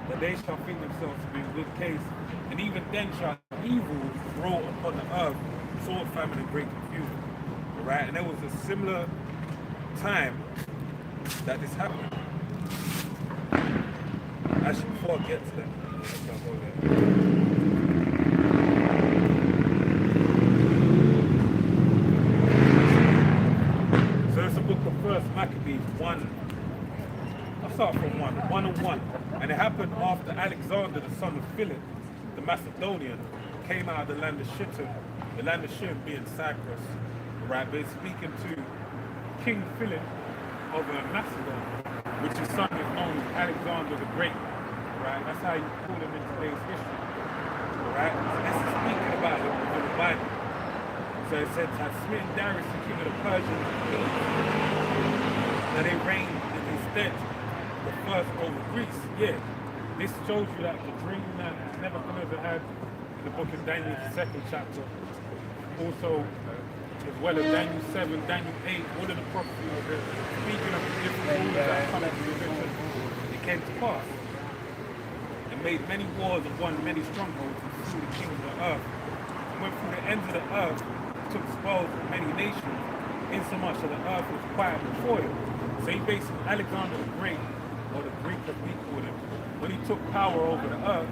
that they shall think themselves to be in good case, and even then shall evil grow upon the earth, sword, famine, and great confusion. Right? And there was a similar time that this happened. Actually, before I get to that, I'll go there. So it's a book of First Maccabees 1. I'll start from 101. And it happened after Alexander, the son of Philip, the Macedonian, came out of the land of Shittim, the land of Shittim being Cyprus, right? But it's speaking to King Philip of Macedon, which his son is known as Alexander the Great, right? That's how you call him in today's history, right? So this is speaking about him in the Bible. So it says, had smitten Darius, the king of the Persians, that they reigned in his stead the first over Greece. Yeah, this shows you that the dream that Nebuchadnezzar had in the book of Daniel, the 2nd chapter, also as well as Daniel 7, Daniel 8, all of the prophecies speaking of the different rulers that come into existence, it came to pass. And made many wars and won many strongholds and slew the kings of the earth. And went through the ends of the earth, took spoils of many nations, insomuch that the earth was quiet before him. So he basically, Alexander the Great, or the Greek as we call him, when he took power over the earth,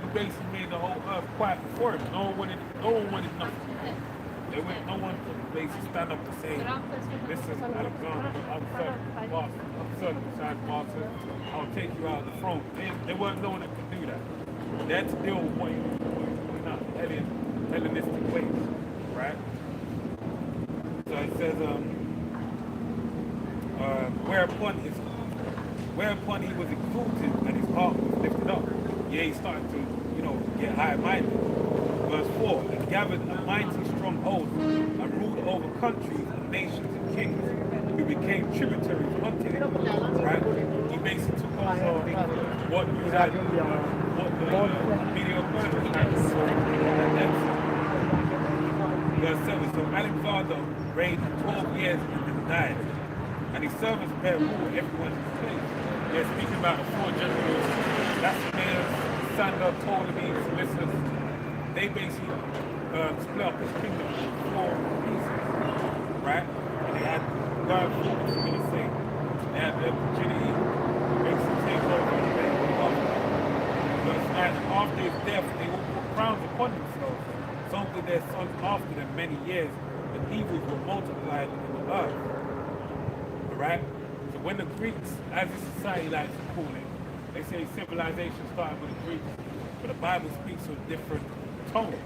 he basically made the whole earth quiet before him. No one wanted nothing. No one could basically stand up and say, listen, Alexander, I'm circumcised master, I'll take you out of the throne. They weren't no one that could do that. They had to deal with what you Hellenistic ways, right? So it says, whereupon he was exalted and his heart was lifted up. Yeah, he started to, get high-minded. Verse 4, and gathered a mighty stronghold and ruled over countries and nations and kings who became tributaries unto him. Right? He basically took over what you had, what the Medo-Persians had. Verse 7, so Alexander reigned 12 years and then died. And his servants bare rule everyone in his place. They're speaking about the 4 generals, Lacenaeus, Sander, Ptolemy, Seleucus. They basically split up his kingdom into 4 pieces, right? And they had God focus, I'm going to say. They had the opportunity to basically take over and make them up. Verse 9, after his death, they will put crowns upon themselves. So did their sons after them many years, and evils were multiplied in the earth. Right? So when the Greeks, as a society likes to call it, they say civilization started with the Greeks, but the Bible speaks with different tone.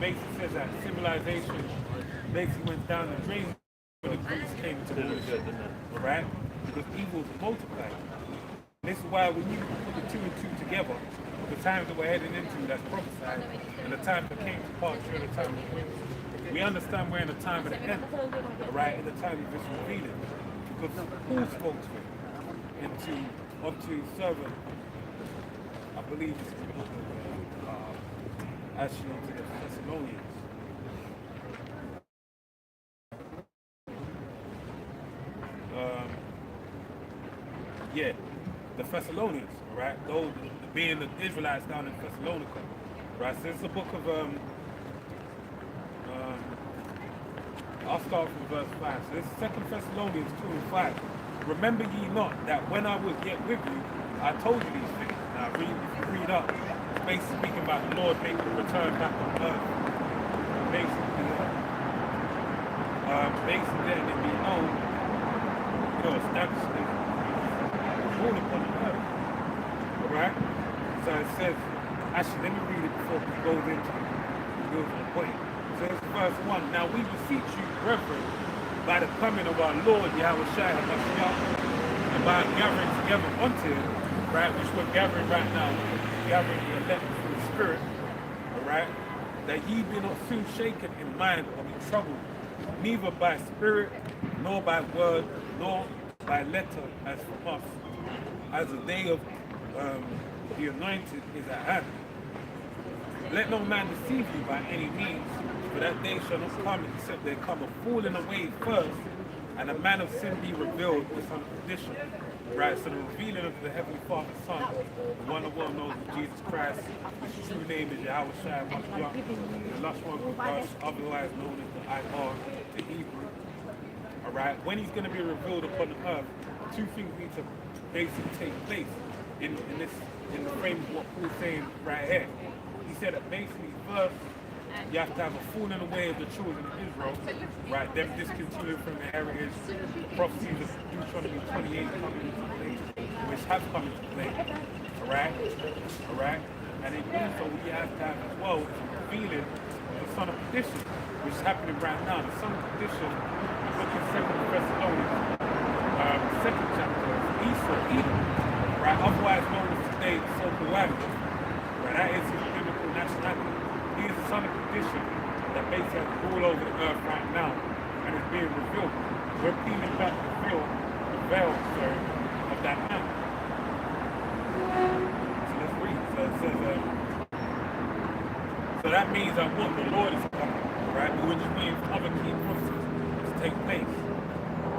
Basically says that civilization basically went down the drain when the Greeks came to the leadership, right? Because evils multiplied. This is why when you put the 2 and 2 together, the times that we're heading into that's prophesied, and the time that came to pass during the time of the Greeks, we understand we're in the time of the end, right? In the time of this revealing. Because who spoke to him? Unto his servant, I believe it's actually unto the Thessalonians. Yeah, the Thessalonians, right? Those being the Israelites down in Thessalonica, right? So it's a book of I'll start from verse 5. So this is 2 Thessalonians 2 and 5. Remember ye not that when I was yet with you, I told you these things. Now if you read up, it's basically speaking about the Lord making a return back on earth. Basically letting it be known, established his rule upon the earth. Alright? So it says, actually, let me read it before we go into the point. So it's verse 1. Now we beseech you, brethren, by the coming of our Lord Yahweh Shai HaMashiach, and by gathering together unto him, right, which we're gathering right now, gathering the elect through the Spirit, alright, that ye be not soon shaken in mind or be troubled, neither by spirit, nor by word, nor by letter as from us, as the day of the anointed is at hand. Let no man deceive you by any means, for that day shall not come except there come a falling away first, and a man of sin be revealed with some condition. Right, so the revealing of the Heavenly Father, Son, the one the world knows is Jesus Christ, his true name is Yahweh Shai HaMashiach, the last one of God, otherwise known as the I-R, the Hebrew. Alright, when he's going to be revealed upon the earth, two things need to basically take place in the frame of what Paul's saying right here. He said that basically first you have to have a falling away of the children of Israel, right? Them discontinuing from the heritage, prophecies of Deuteronomy 28 coming into play, which have come into play, alright? And then also we have to have as well revealing the son of perdition, which is happening right now. The son of perdition, look in 2 Thessalonians, second chapter, Esau, Edom, right? Otherwise known as today the so-called Adam, right? That is his biblical nationality. He is the son of perdition that basically has rule over the earth right now and is being revealed. We're peeling back the veil, of that man. So let's read. So it says, so that means that what the Lord is coming, right? But we're just waiting for other key processes to take place.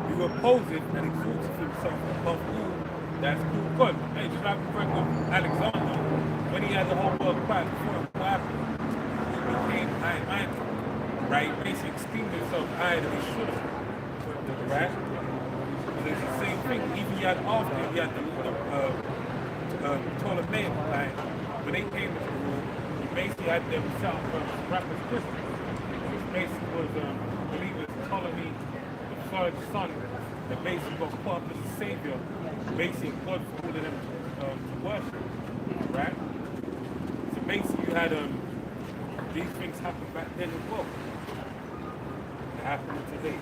He opposes and exalts himself above all that's called God. Hey, just like we read with Alexander, when he had the whole world quiet before him, what happened? Became high-minded, right? He basically esteemed himself higher than he should have, right? So it's the same thing. Even he had after him, he had the Ptolemaic line. When they came into rule, he basically had them set up rappers Christians, which basically was believers Ptolemy, the third son, that basically got caught up as a savior, basically God for all of them to worship, right? So basically you had these things happen back then as well. They're happening today.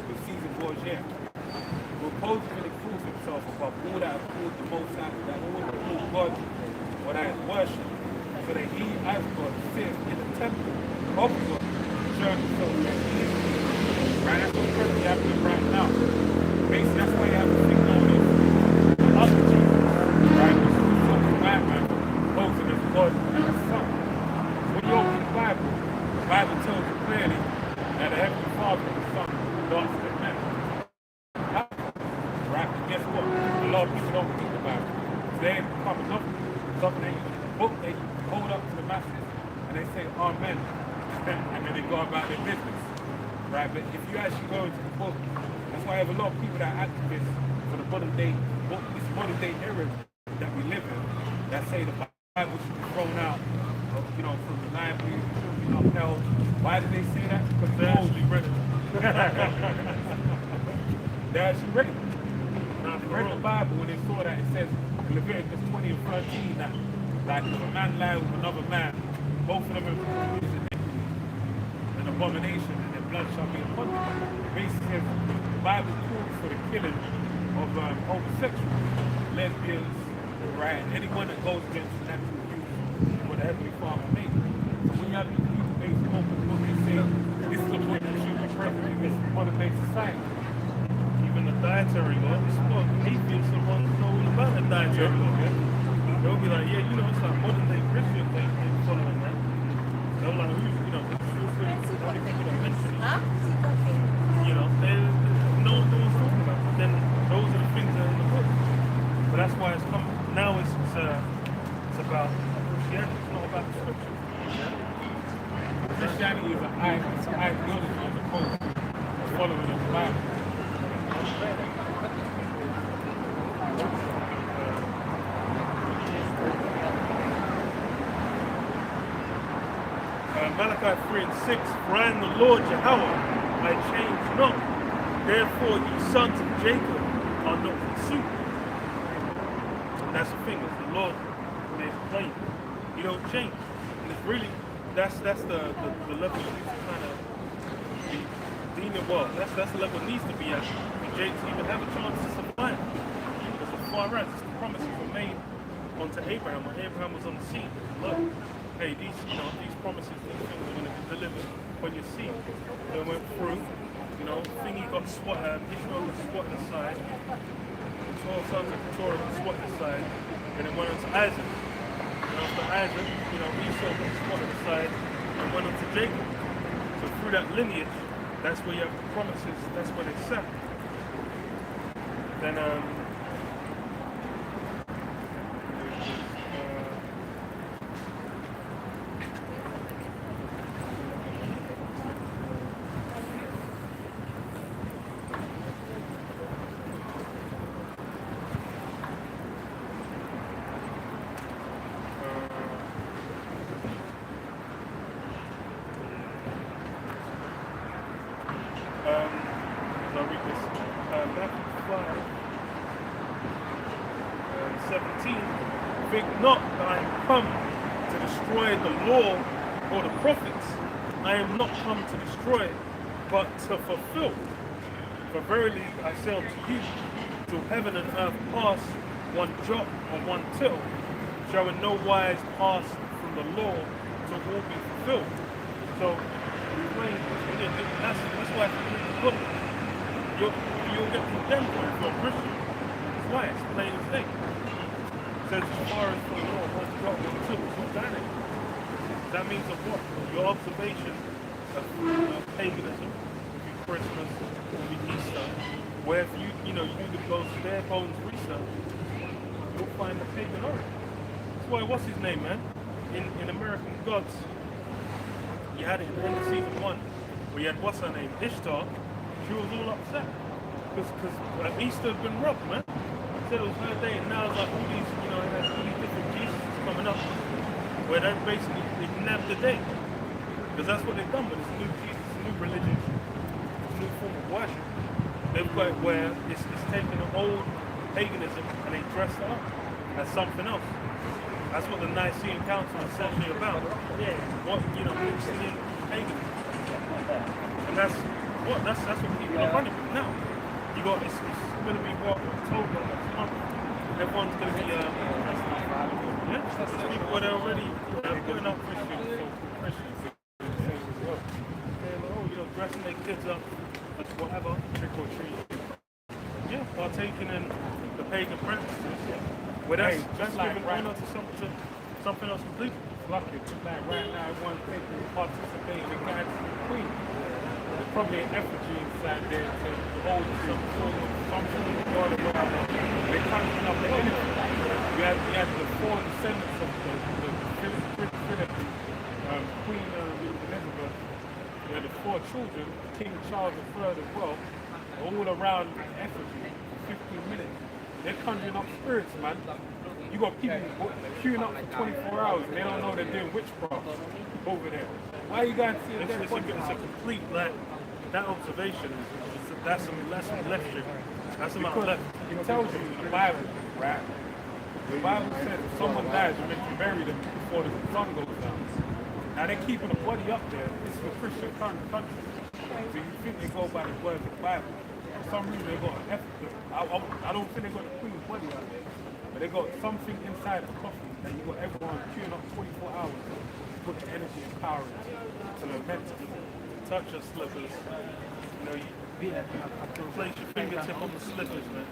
With Caesar Borgia, who opposes and exalts himself above all that are called the Most High, that all that call God, or that is worship, so that he, as God, sits in the temple of God, showing himself that he is. Right? That's what's currently happening right now. Basically, that's why you have a thing known as other Jesus, right? Which is the so-called madman, posing as God and his Son. When you open the Bible tells you clearly that the Heavenly Father and the Son belongs to the man. Right? But guess what? A lot of people don't read the Bible. They become something they book they hold up to the masses and they say Amen. And then they go about their business. Right? But if you actually go into the book, that's why I have a lot of people that are activists for the modern day era that we live in, that say the Bible should be thrown out, from the library, should be upheld. Why do they say that? Because they actually read it. They actually read it. They read the Bible when they saw that it says in Leviticus 20 and 13 that like if a man lies with another man, both of them are an abomination and their blood shall be upon them. Basically, the Bible calls for the killing of homosexuals, lesbians, right? Anyone that goes against the natural views what the Heavenly Father made. So when you have these people based open book, they say this is the way that should be present in this modern day society. Even the dietary law, it's not atheists the ones who know all about the dietary law. Yeah? They'll be like, yeah, it's like modern day Christian thing following that. They're like, who's, the only people that mention it. No one's talking about it. Then those are the things that are in the book. But that's why it's come. Now it's about Christianity. It's not about the scripture. Christianity is an ideology as opposed to following the Bible. Malachi 3 and 6, for I am the Lord Jehovah, I change not. Therefore, you sons of Jacob, are not consumed. And that's the thing, is the Lord is plain. You don't change. And it's really, that's the level you need to kind of be dealing well. That's the level it needs to be at for Jake to even have a chance to survive. Because the far right, the promises were made onto Abraham when Abraham was on the scene. Look, hey, these promises, these things are going to be delivered when you see. They went through, thingy got swatted, Ishmael got swatted aside, 12 sons of Keturah got swatted aside, and then went on to Isaac. And after Isaac, Esau got swatted aside and went on to Jacob. So through that lineage, that's where you have the promises, that's where they sat. Then I'll read this. Matthew 5, 17. Think not that I am come to destroy the law or the prophets. I am not come to destroy, but to fulfill. For verily I say unto you, till heaven and earth pass, one jot or one tittle shall in no wise pass from the law till all be fulfilled. So, that's why it's good. You'll get condemned for it if you're a Christian. That's why it's plain as day. It says as far as the law, one jot, one tittle, what's that? That means of what? Your observation of paganism, would be Christmas, would be Easter, where if you do the bare bones research, you'll find the pagan origin. That's why, what's his name, man? In American Gods, you had it in the end of season 1, where you had, what's her name, Ishtar. She was all upset because Easter had been robbed, man. Said it was her day, and now it's like all these, it has all these different Jesus coming up, where they basically nabbed the day, because that's what they've done with this new Jesus, new religion, this new form of worship. They've got it where it's taken an old paganism and they dressed it up as something else. That's what the Nicene Council is essentially about. Yeah, mixing in paganism, and that's what people are running with now. You got it's going to be what October next month. Everyone's going to be people were already putting up Christians. Dressing their kids up as whatever, trick or treat. Yeah, partaking in the pagan practices. Well, that's like giving honor to something else completely. Fuck it, like right now, everyone's participating in God's Queen. There's probably an effigy inside there to hold some sort of function or whatever. They're conjuring up the enemy. You have the four descendants of the Philip, Queen Elizabeth. You had the 4 children, King Charles III as well, all around effigy for 15 minutes. They're conjuring up spirits, man. You got people queuing up for 24 hours and they don't know they're doing witchcraft over there. Why you guys see it? It's a complete, that observation, that's some left shit. That's about left. It tells you in the Bible, right? The Bible says if someone dies, you make you bury them before the sun goes down. Now they're keeping the body up there. This is a Christian country. So you think they go by the word of the Bible. For some reason they got an ethic. I don't think they got the Queen's body out there. But they got something inside the coffin that you got everyone queuing up 24 hours to put the energy and power into the mental. Touch your slippers. You place your fingertip on the slippers, man.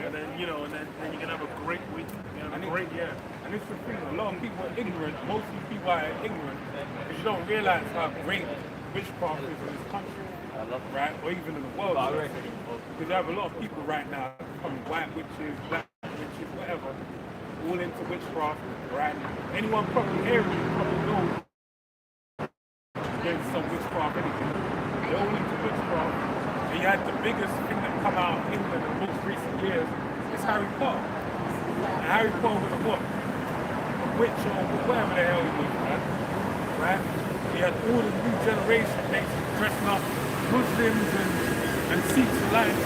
And then you can have a great week. A great year. And it's the thing, a lot of people are ignorant. Most of the people are ignorant because you don't realize how great witchcraft is in this country, right? Or even in the world. Because you have a lot of people right now becoming white witches, black witches, whatever, all into witchcraft, right? Anyone probably hearing probably knows there's some witchcraft anything. They're all into witchcraft. And you had the biggest thing that come out of England in the most recent years is Harry Potter. And Harry Potter was a what? A witch or whatever the hell he was, right? He had all the new generation basically dressing up Muslims and Sikhs alike,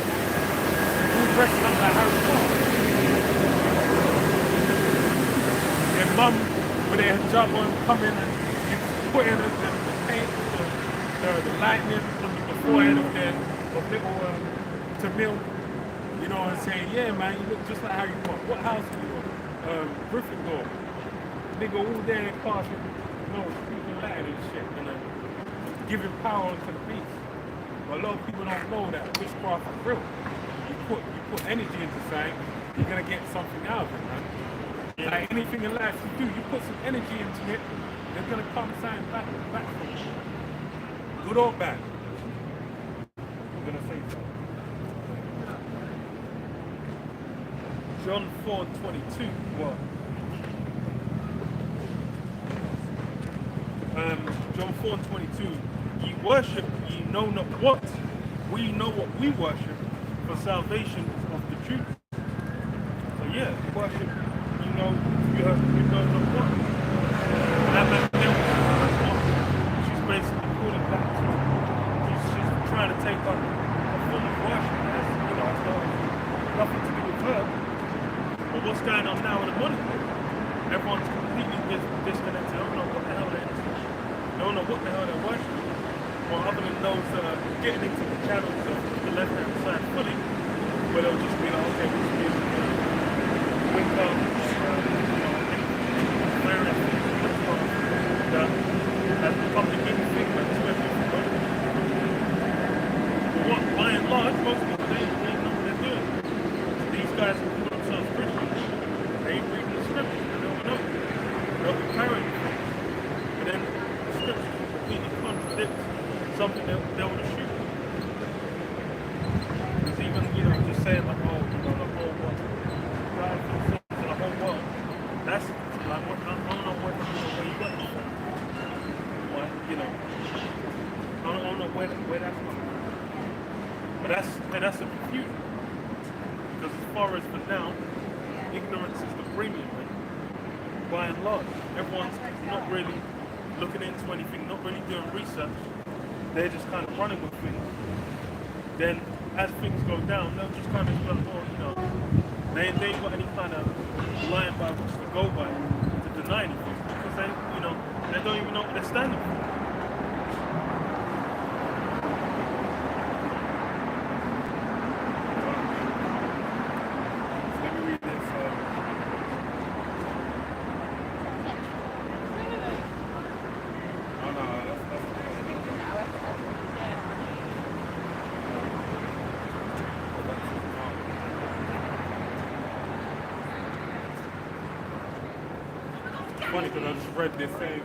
all dressed up like Harry Potter. Their mum with their hijab on come in and you put in the paint, the lightning on the forehead of their little Tamil. You know what I'm saying? Yeah, man, you look just like Harry Potter. What house do you want? Gryffindor. Nigga all there in class, speaking Latin and shit, giving power onto the beast. But a lot of people don't know that witchcraft is real. You put energy into something, you're gonna get something out of it, man. Yeah. Like anything in life you do, you put some energy into it, there's gonna come something back from it. Good or bad. I'm gonna say so. John 4:22. What? John 4:22. Ye worship, ye know not what. We know what we worship, for salvation is of the truth. So yeah, you worship, you know not what. That she's basically calling back to. She's trying to take on a form of worship. It's got nothing to do with her. But what's going on now in the money? Everyone's completely disconnected. They don't know what the hell they're into. They don't know what the hell they're worshiping. Well, other than those getting into the channels of the left-hand side fully, where they'll just be like, okay, we'll just be able to wake up, various things that has become the big thing that's everything. But what, by and large, most people, they know what they're doing. These guys who call themselves Christians, they ain't reading the scriptures, they don't know. They'll be parroting things. But then the scriptures completely contradict something they would assume. Because even, just saying like, the whole world, God to the whole world, that's like, what, I don't know where you got it from. What, I don't know where that's from. But that's a confusion. Because as far as for now, ignorance is the premium, right? By and large, everyone's not really looking into anything, not really doing research. They're just kind of running with things. Then, as things go down, they'll just kind of be like, they ain't got any kind of line by which to go by to deny anything because they don't even know what they're standing for. Let me read this. Funny because I just read this saying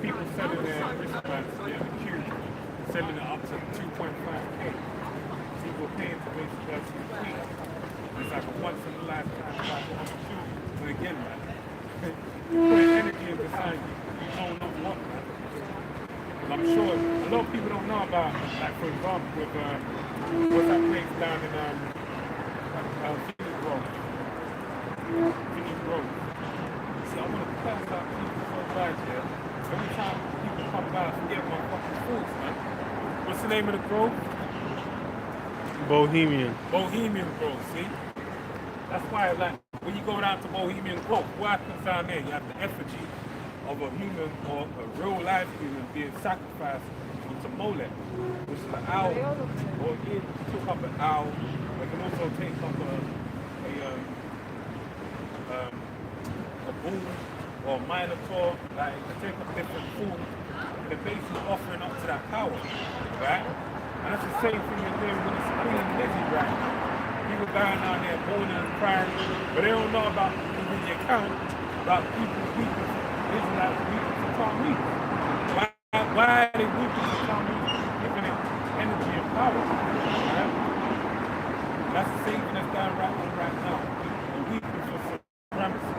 people selling their wristbands, they're accused, selling it up to 2.5K. People paying to basically have some tweet. It's like a once in a lifetime type of opportunity. But again, man, you put energy into something you don't know what, man. And I'm sure a lot of people don't know about, like for example, with what's that place down in Vinny Grove. I want to pass out people so bad here. Every time people come by, I forget my fucking thoughts, man. What's the name of the grove? Bohemian. Bohemian Grove, see? That's why, like, when you go down to Bohemian Grove, what happens down there? You have the effigy of a human or a real life human being sacrificed into Molech, which is an owl. Or it took up an owl. It can also take up a bull or a minotaur, like to take up different food, and they're basically offering up to that power, right? And that's the same thing you're doing with this Queen Lizzie right now. People going down there moaning and crying, but they don't know about even the account about people weeping for Israelites weeping for Talmud. Why are they weeping for Talmud? Giving it energy and power, right? That's the same thing that's going on right now. They're weeping for supremacy.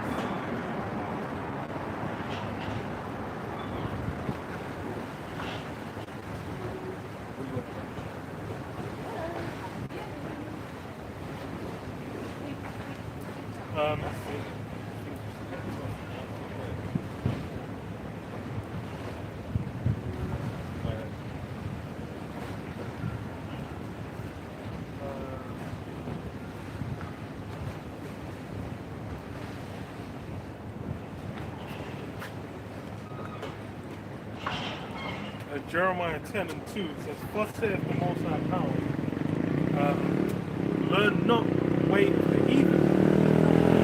Jeremiah 10 and 2, it says, "Thus saith the Most High Power, learn not the way of the heathen,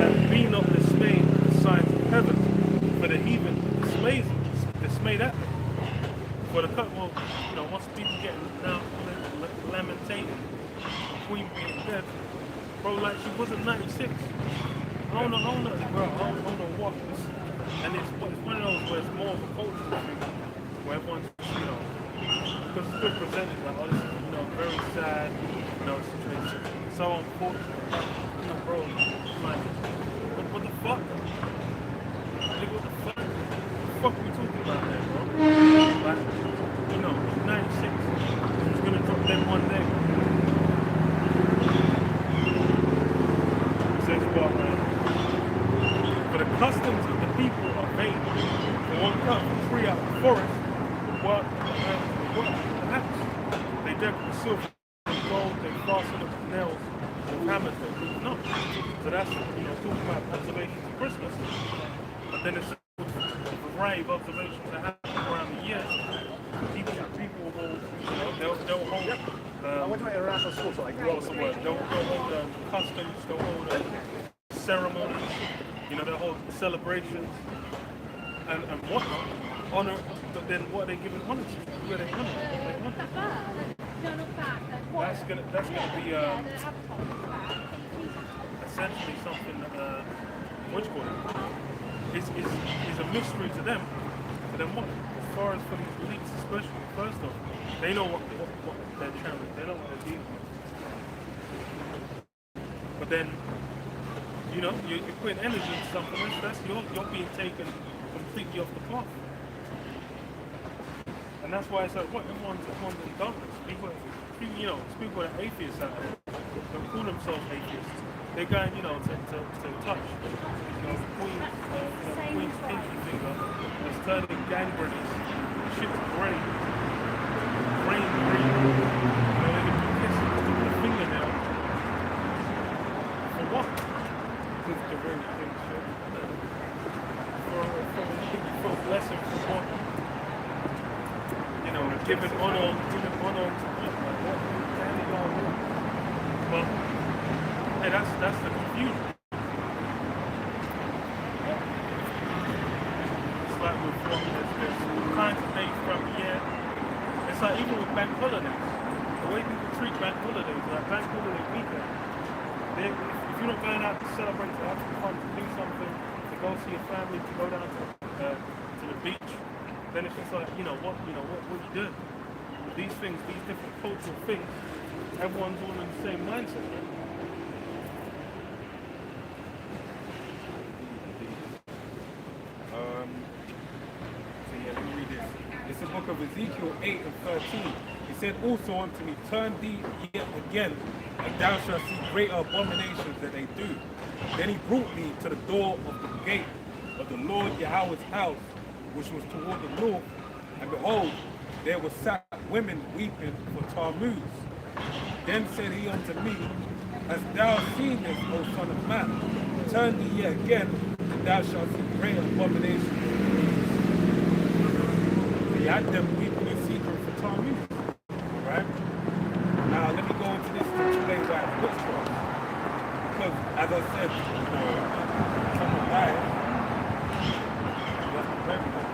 and be not dismayed at the signs of heaven, for the heathen dismayed at them." For the cut, well, once people getting now lamentating, the queen being dead, bro, like she wasn't 96. I don't know, bro. I don't know what this, and it's one of those where it's more of a cultural thing, where everyone's, because it's been presented like, oh, this is, very sad, situation, so unfortunate, bro, like, what the fuck? Like, what the fuck? What the fuck are we talking about there, bro? Like, 96, it's gonna drop them one day. Says what, man? For the customs of the people are vain. For one cut a tree out of the forest, work the axe. They deck with silver and gold, they fasten up with nails and hammers that move not. So that's, talking about observations of Christmas. But then it's a variety of observations that happen around the year. People will, they'll hold, I went to my international school, so I grew up somewhere. They'll hold customs, they'll hold ceremonies, they'll hold celebrations and whatnot. Honor, but then what are they giving honor to? Who are they honoring? That's gonna be essentially something that what you call it? Is a mystery to them. But then what? As far as for these elites, especially, first off, they know what they're channeling, they know what they're dealing with. But then, you're putting energy into something that's you're being taken completely off the path. And that's why it's like, what, everyone's in darkness. People that are atheists out there, don't call themselves atheists. They're going, to touch, Queen's pinky finger, it's turning gangrenious, shit's grey, brain green, they're going to be kissing the fingernail. For what? Just to really think shit. For a blessing for what? Giving honor to what? Like what? But hey, that's the confusion. It's like with there's kinds of days throughout the year. It's like even with bank holidays, the way people treat bank holidays, like bank holiday weekend. If you're not going out to celebrate, to have some fun, to do something, to go see your family, to go down to the beach, then it's just like, what you doing? These things, these different cultural things, everyone's all in the same mindset. Let me read this. It's the book of Ezekiel 8 and 13. He said also unto me, turn thee yet again, and thou shalt see greater abominations than they do. Then he brought me to the door of the gate of the Lord Yahweh's house, which was toward the north, and behold, there were sat women weeping for Tammuz. Then said he unto me, hast thou seen this, O son of man? Turn thee yet again, and thou shalt see greater abominations. He had them weeping in secret for Tammuz. Right? Now let me go into this to explain why it's witchcraft. Because as I said, from the life, that's the everything.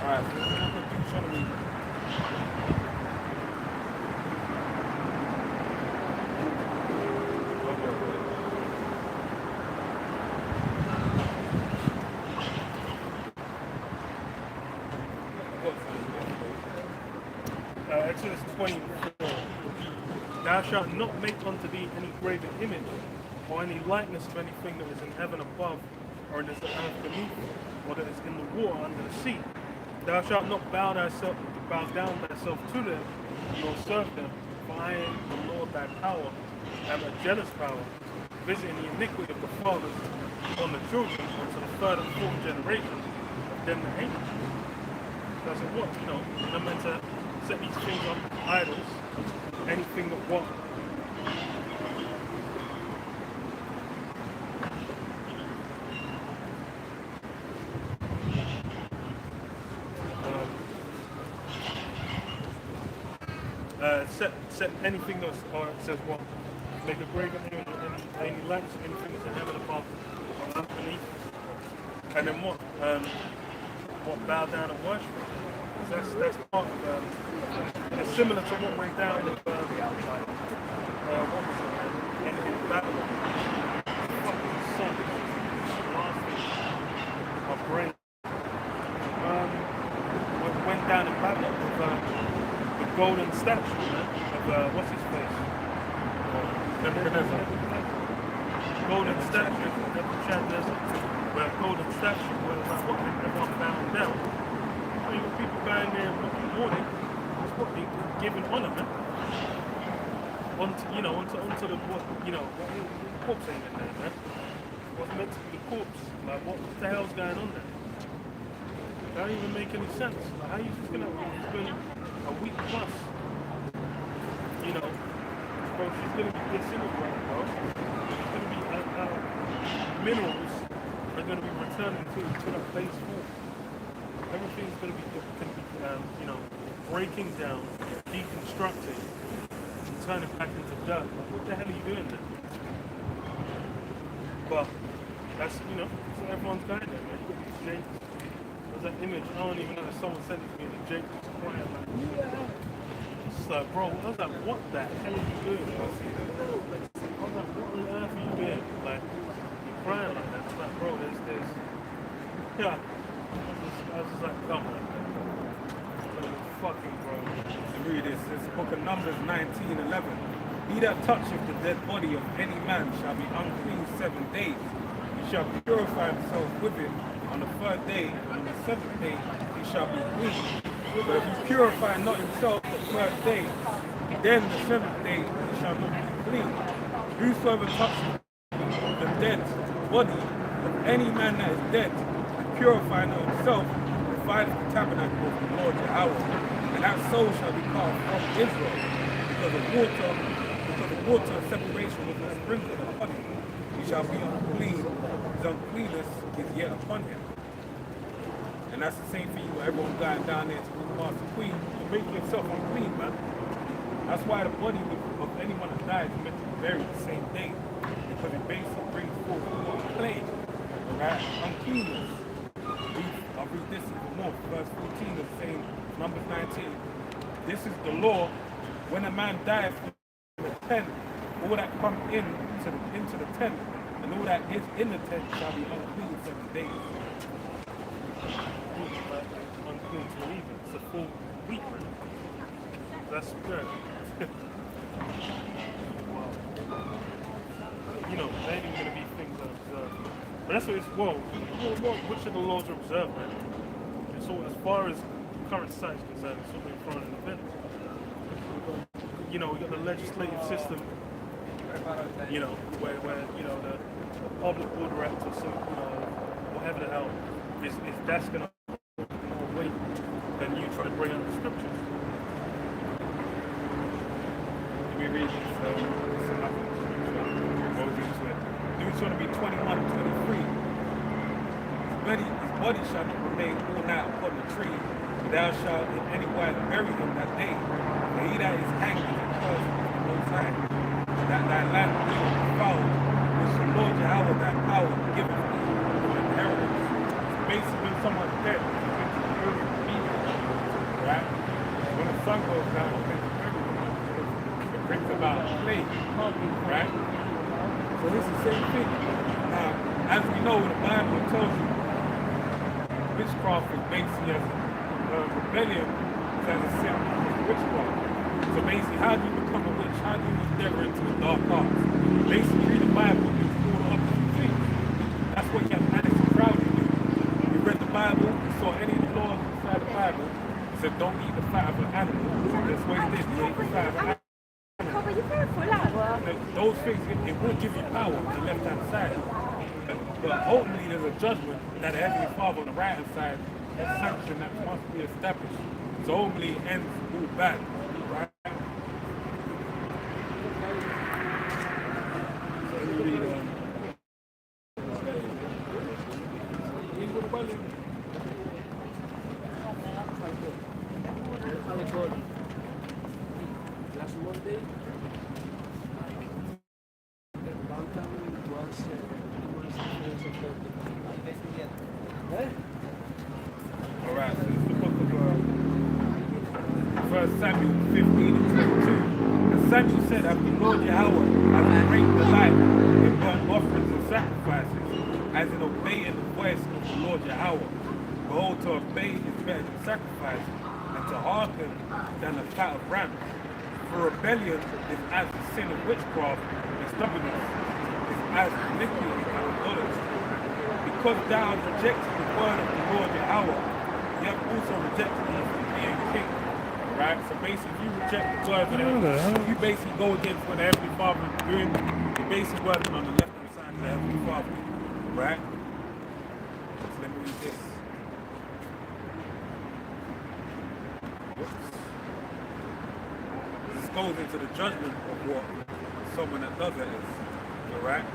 Alright, so this is what Deuteronomy. Exodus 24. Thou shalt not make unto thee any graven image, or any likeness of anything that is in heaven above, or that is in earth beneath, or that is in the water under the sea. Thou shalt not bow down thyself to them, nor serve them, for I am the Lord thy power, am a jealous power, visiting the iniquity of the fathers on the children unto the third and fourth generation of them that hate me. So I said, what? You're not meant to set these things up, idols, anything that what? set anything that's, or it says what, make a grave any lights, anything that's in heaven above or underneath, and then what bow down and worship. So that's part of it's similar to what went down with what was it, in Babylon. Fucking son, last thing, my brain. What went down in Babylon with the golden statue, man, of what's his face? Nebuchadnezzar. Golden statue, Nebuchadnezzar. Where golden statue, where like what everyone bowed down. I mean, people going there morning, that's what they giving honor, man. Onto the what, the corpse ain't in there, man. What's meant to be the corpse? Like, what the hell's going on there? That don't even make any sense. Like, how you just gonna, it's been a week plus, bro, she's gonna be disintegrating, bro. It's gonna be, minerals are gonna be returning to the base form. Everything's gonna be breaking down, deconstructing, and turning back into dirt. Like, what the hell are you doing there? But that's, so everyone's going there, man. Jake, there's that image, I don't even know if someone sent it to me, and Jake was quiet, like, yeah. It's like, bro, I was like, what the hell are you doing? I was like, what on earth are you doing? Like, you're crying like that. It's like, bro, there's, yeah. I was just like, come on. Fucking bro. Read this. It's the book of Numbers 19:11. He that toucheth the dead body of any man shall be unclean 7 days. He shall purify himself with it on the 3rd day, and on the 7th day he shall be clean. But if he purify not himself the 3rd day, then the 7th day he shall not be clean. Whosoever toucheth the dead body of any man that is dead, and purify not himself, defileth the tabernacle of the Lord Yahweh. And that soul shall be cut off from Israel, because the water of separation was not sprinkled upon him. He shall be unclean, his uncleanness is yet upon him. And that's the same for you, everyone going down there to the Master Queen. You make yourself unclean, man. That's why the body of anyone that dies is meant to be buried the same day, because it basically brings forth a plague, right? Uncleanness. I'll read this even more. Verse 14 of the same Numbers 19. This is the law. When a man dies in the tent, all that come into the tent, and all that is in the tent shall be unclean 7 days. Unclean to leave it. It's a full week, man. That's good. Wow. There ain't even going to be things that observe. But that's what it's, which of the laws are observed, man? And so as far as current society is concerned, it's all been thrown in the bin. We got the legislative system, where the public order act or some, whatever the hell, is that's going to hold more weight than you try to bring out the scriptures. We read this, Deuteronomy 21:23. His body shall not remain all night upon the tree, but thou shalt in any wise bury him that day. For he that is hanged is accursed of the Most High, that thy land be not defiled, which the Lord Yahweh thy power giveth thee for inheritance. So basically, when someone's dead, it's into the earth of people, right? When the sun goes down, it's into everyone. It brings about a plague, right? So it's the same thing. Now, as we know, the Bible tells you witchcraft is basically as rebellion is as a sin of witchcraft. So basically, how do you become a witch? How do you endeavor into the dark arts? Basically, read the Bible, it's all the opposite things. That's what you have Nancy Crowley do. You read the Bible, you saw any of the laws inside the Bible, it said don't eat the fat of an animal. So that's what it did, you ate the fat of an animal. Those things, it will give you power on the left-hand side. But ultimately, there's a judgment that the Heavenly Father on the right-hand side has sanctioned that must be established. So ultimately, it ends all bad, right? So you read, Monday. The Bantam was All right, so it's the book of 1 Samuel 15 and 22. And Samuel said, "After the Lord Yahweh has great delight in burnt offerings and sacrifices, as in obeying the voice of the Lord Yahweh. Behold, to obey is better than sacrifice, and to hearken than the fat of rams. For rebellion is as the sin of witchcraft, and stubbornness is as iniquity and idolatry. Because thou hast rejected the word of the Lord Yahweh, you have also rejected me from being king." Right? So basically, if you reject the word of the you basically go against what the Heavenly Father is doing. You're basically working on the left-hand side of the Heavenly Father. Right? So let me read this. Whoops. This goes into the judgment of what someone that does it is. Alright?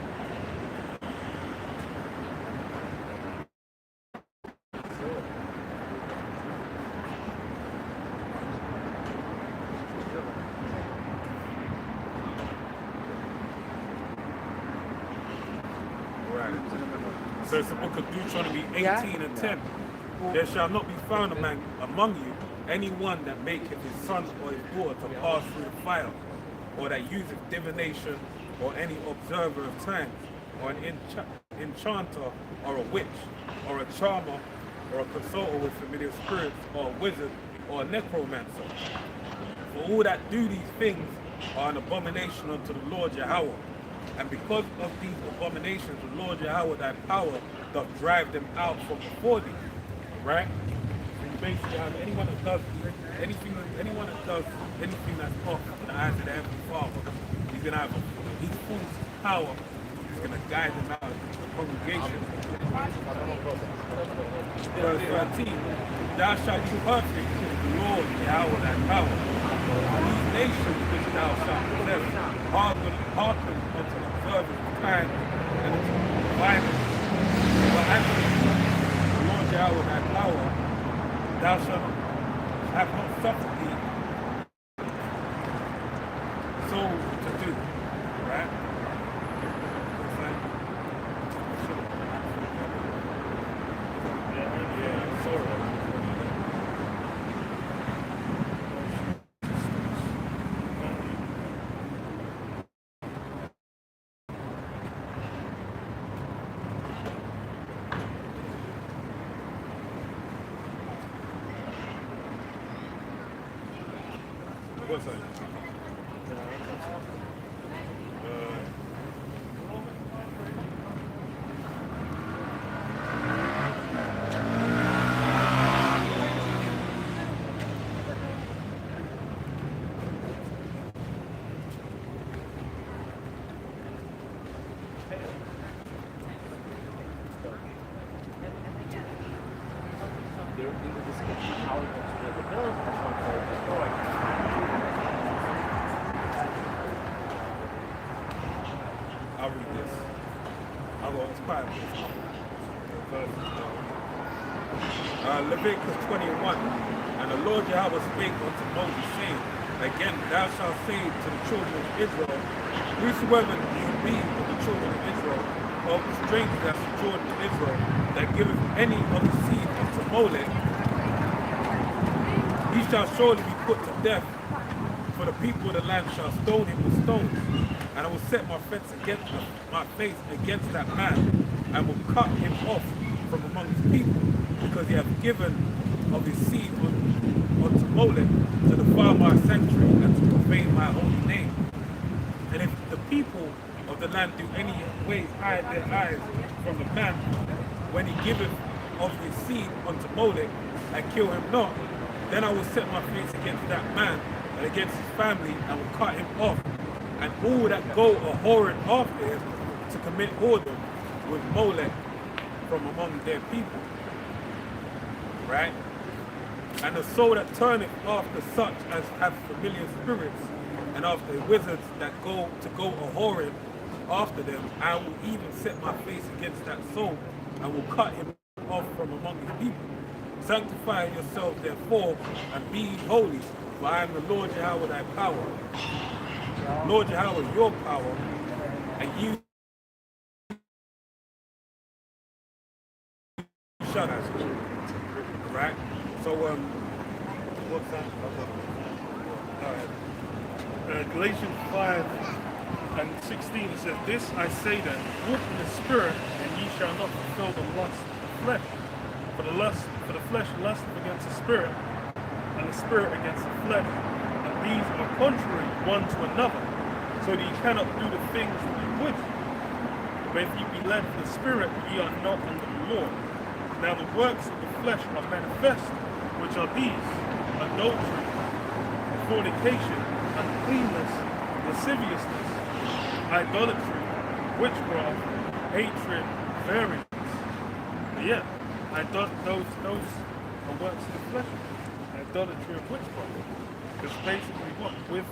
So it's the book of Deuteronomy 18 and 10. There shall not be found among you anyone that maketh his son or his daughter to pass through the fire, or that useth divination, or any observer of times, or an enchanter, or a witch, or a charmer, or a consulter with familiar spirits, or a wizard, or a necromancer. For all that do these things are an abomination unto the Lord Yahweh. And because of these abominations, the Lord Yahweh, thy power, doth drive them out from before thee. Right? So you basically have anyone that does anything that's off in the eyes of the Heavenly Father, he's gonna have his full power, he's gonna guide them out of the congregation. Verse 13, thou shalt be perfect to the Lord Yahweh thy power. These nations which thou shalt possess, hearken unto the observance of time and unto violence. But as for the Lord Yahweh thy power, thou shalt have not suffered thee so to do. Right? Yeah, sort of. What's that? I'll read this. It's quite Leviticus 21. And the Lord Yahweh spake unto Moses, saying, again, thou shalt say to the children of Israel, whosoever you be of the children of Israel, or of the strangers that sojourn in Israel, that giveth any of the seed unto Molech, he shall surely be put to death, for the people of the land shall stone him with stones. And I will set my face against that man, and will cut him off from among his people, because he hath given of his seed unto Molech to defile my sanctuary and to profane my holy name. And if the people of the land do any ways hide their eyes from the man, when he giveth of his seed unto Molech, and kill him not, then I will set my face against that man and against his family, and will cut him off, and all that go a-whoring after him to commit whoredom with Molech from among their people. Right? And the soul that turneth after such as have familiar spirits, and after wizards that go a-whoring after them, I will even set my face against that soul, and will cut him off from among his people. Sanctify yourselves therefore, and be holy, For I am the Lord Yahweh thy power. Lord Yahweh your power, and you shall not speak. Right? So what's that? Galatians 5:16 it says, "This I say then, walk in the spirit, and ye shall not fulfill the lust of the flesh. For the flesh lusteth against the spirit, and the spirit against the flesh. And these are contrary one to another, so that ye cannot do the things that ye would. But if ye be led of the spirit, ye are not under the law. Now the works of the flesh are manifest, which are these: adultery, fornication, uncleanness, lasciviousness, idolatry, witchcraft, hatred, variance." Yeah, those are works of the flesh. Idolatry and witchcraft. Because basically with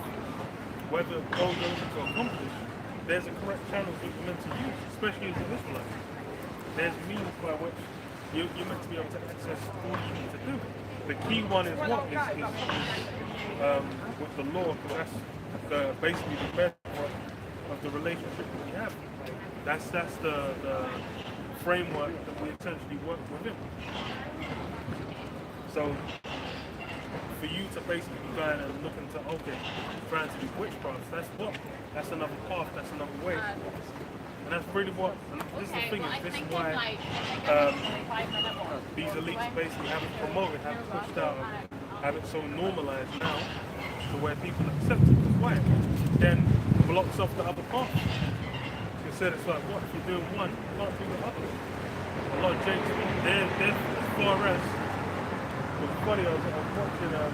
whether all those are to accomplish, there's a correct channel that you're meant to use, especially as an Israelite. There's means by which you're meant to be able to access all you need to do. The key one is what? Is with the law, because that's basically the bedrock of the relationship that we have. That's the framework that we essentially work within. So for you to basically be going and looking to, okay, trying to do witchcraft, that's another path, that's another way. And that's really what, and this is the thing, this is why these elites basically have it promoted, have it pushed out, have it so normalized now to where people accept it. Why? Then blocks off the other path. You said it's like, what, if you're doing one, you can't do the other. A lot of jakes, they're as far as, it was funny, I was watching a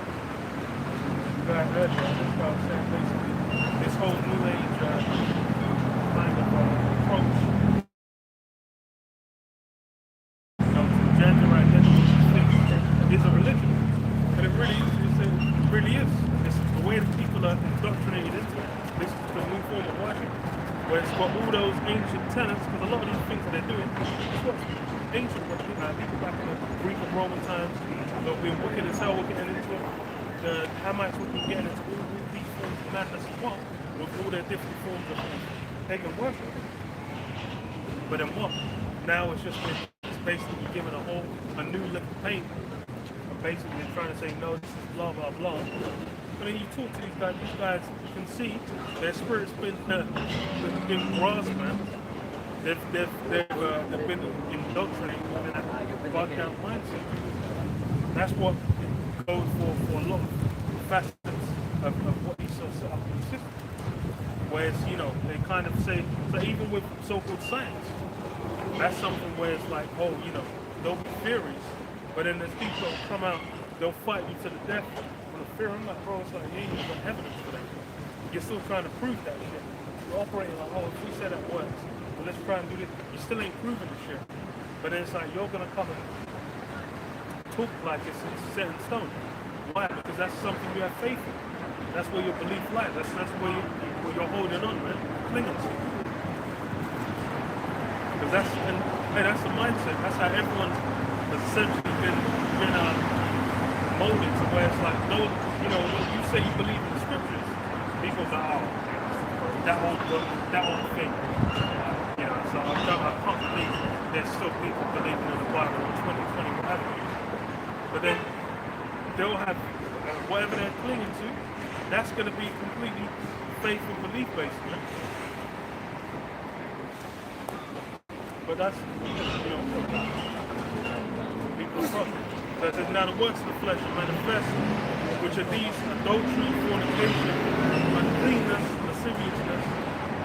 guy earlier, this guy was saying basically, this whole new age kind of approach, to gender identity thing is a religion. And it really is, it really is. It's the way that people are indoctrinated into it. This is the new form of worship, where it's got all those ancient tenets, because a lot of these things that they're doing, it's what ancient worship, people back in the Greek and Roman times, they've been wicked as hell, wicked into it. The Hamites would be getting into all these forms of madness as well, with all their different forms of pagan worship. But then what? Now it's basically given a new lick of paint. And basically they're trying to say, no, this is blah, blah, blah. But then you talk to these guys, you can see their spirit's been grasped, man. They've been indoctrinated in that goddamn mindset. That's what goes for a lot of facets of what he's set up in the system. Whereas, they kind of say, so even with so-called science, that's something where it's like, oh, there'll be theories, but then there's people that come out, they'll fight you to the death on a theory. I'm like, bro, it's like, you ain't even got evidence for that. You're still trying to prove that shit. You're operating like, oh, if we say that works, well, let's try and do this. You still ain't proving the shit. But then it's like, you're going to come and talk like it's set in stone. Why? Because that's something you have faith in. That's where your belief lies. That's where you're holding on, man, clinging to. Because that's the mindset. That's how everyone has essentially been molded to where it's like, no, you say you believe in the scriptures, people go, oh, that whole thing. So I can't believe there's still people believing in the Bible in 2020, whatever. But then they'll have whatever they're clinging to, that's going to be completely faith and belief based, man. But that's, people are wrong. So it says, now the works of the flesh are manifest, which are these: adultery, fornication, uncleanness, lasciviousness.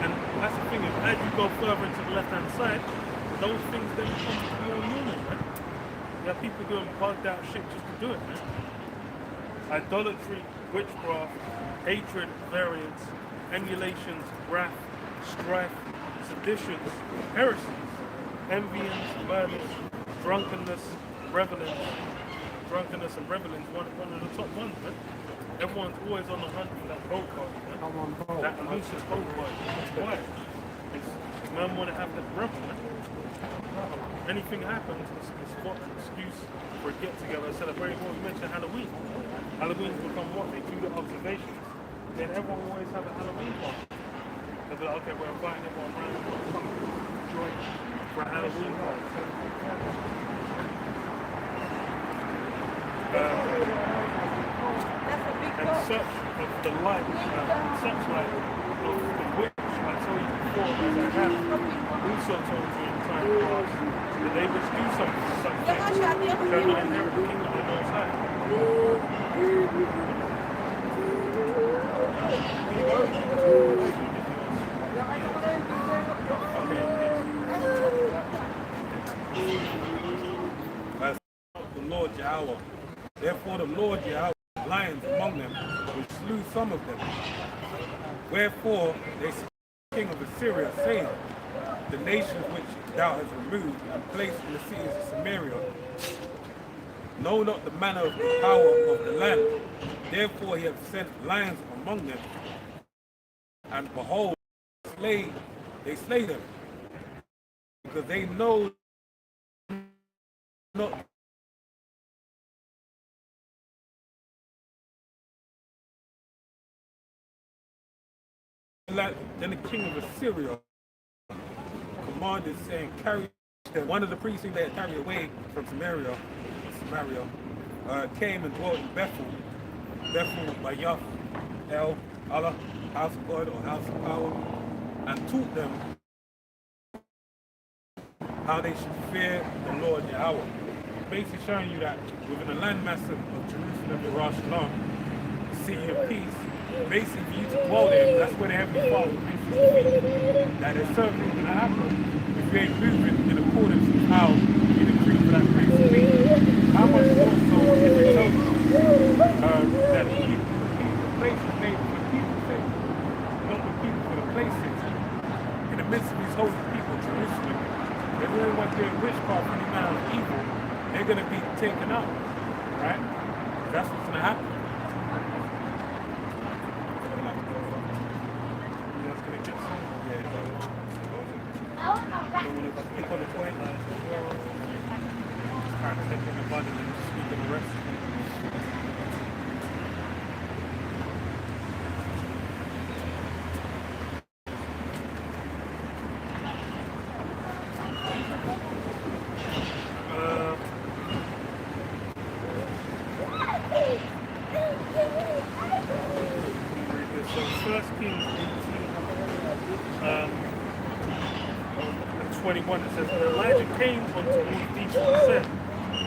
And that's the thing, is as you go further into the left-hand side, those things then become more normal, man. You have people doing bugged out shit just to do it, man. Idolatry, witchcraft, hatred, variance, emulations, wrath, strife, seditions, heresies, envyings, murders, drunkenness, revelings. Drunkenness and revelings, one of the top ones, man. Everyone's always on the hunt for that gold card, man. That elusive gold card. That's why. Man want to have that revel, man. anything happens, it's what an excuse for a get-together, celebrating what we mentioned Halloween. Halloween's become what? They do the observations. Then everyone will always have a Halloween party. They'll be like, okay, we're inviting everyone around to come join for a Halloween party. And such of the light, such light of the witch, I told you before, as I have also told you in time past, that they which do such things shall not inherit the kingdom of the Most High. As the Lord Yahweh. Therefore the Lord Yahweh lions among them, which slew some of them. Wherefore they said the king of Assyria, saying, the nations which thou hast removed and placed in the cities of Samaria know not the manner of the power of the land. Therefore he hath sent lions among them, and behold, they slay them, because they know not then the king of Assyria commanded, saying, carry them. One of the priests they had carried away from Samaria came and dwelt in Bethel by Yah, El, Allah, house of God or house of power, and taught them how they should fear the Lord Yahweh. Basically showing you that within the landmass of Jerusalem, Yerushalayim, the city of peace, basically for you to dwell there, that's where the Heavenly Father makes us feel that there's certain things going to happen if you ain't moving in accordance with how you decree for that place to be. How much more so if it tells you that the place is made for the people's sake, not the people for the places. In the midst of these holy people, Jerusalem, if everyone doing witchcraft, any manner of evil, they're going to be taken out, right? That's what's going to happen. Pick on the point, kind of taking the body and speaking the rest. So 1 Kings 21, it says, and Elijah came unto all the people and said,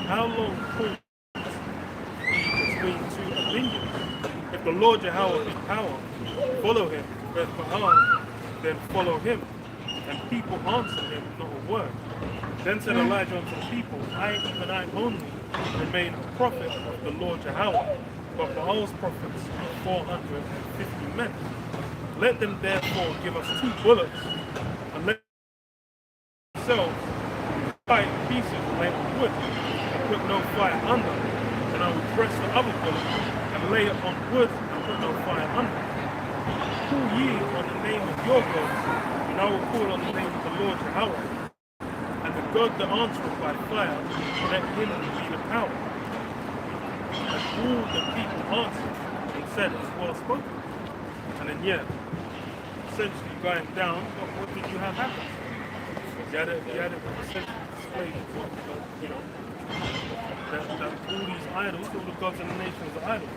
how long halt ye between two opinions? If the Lord Yahweh be power, follow him. If Baal, then follow him. And people answered him not a word. Then said Elijah unto the people, even I only remain a prophet of the Lord Yahweh, but Baal's prophets are 450 men. Let them therefore give us 2 bullets, and let themselves fight pieces and lay on wood, and put no fire under. And I will press the other bullet, and lay it on wood, and put no fire under. Call ye on the name of your gods, and I will call on the name of the Lord Yahweh. And the God that answereth by fire, let him be the power. And all the people answered and said, it's well spoken. And then essentially going down, what did you have happen? You had it essentially displayed, that all these idols, all the gods and the nations are idols.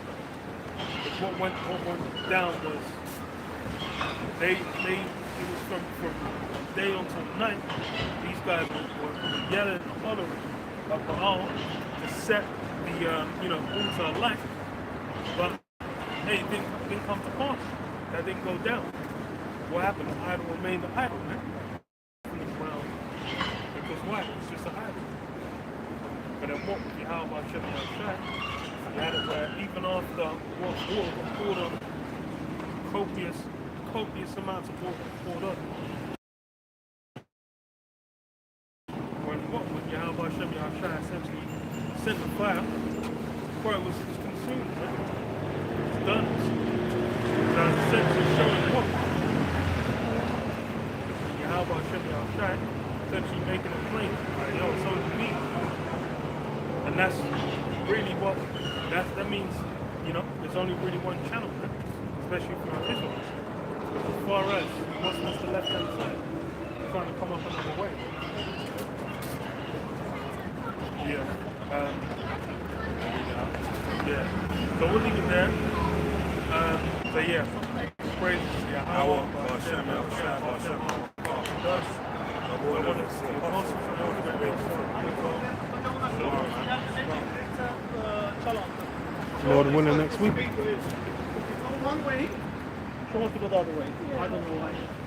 But what went down was it was from day until night, these guys were yelling and hollering at Baal to set the altar alight. But hey, it didn't come to pass. That didn't go down. What happened? The idol remained the idol, man. Because why? It's just an idol. But then what with Yahweh Shem Yahshai, you had it where even after what water was poured on, copious amounts of water poured on. When Yahweh Shem Yahshai essentially sent the fire, before it was consumed, right? It's done. Now it's essentially showing what? Yahweh Shem Yahshai essentially making it And that's really what, that means, you know, there's only really one channel, man, especially for our Israelites. As far as Muslims to left hand side, trying to come up another way. Yeah. Yeah. So we'll leave it there. So yeah, praise Our Hashem, Lord willing next week. One way. She wants to go the other way. I don't know why.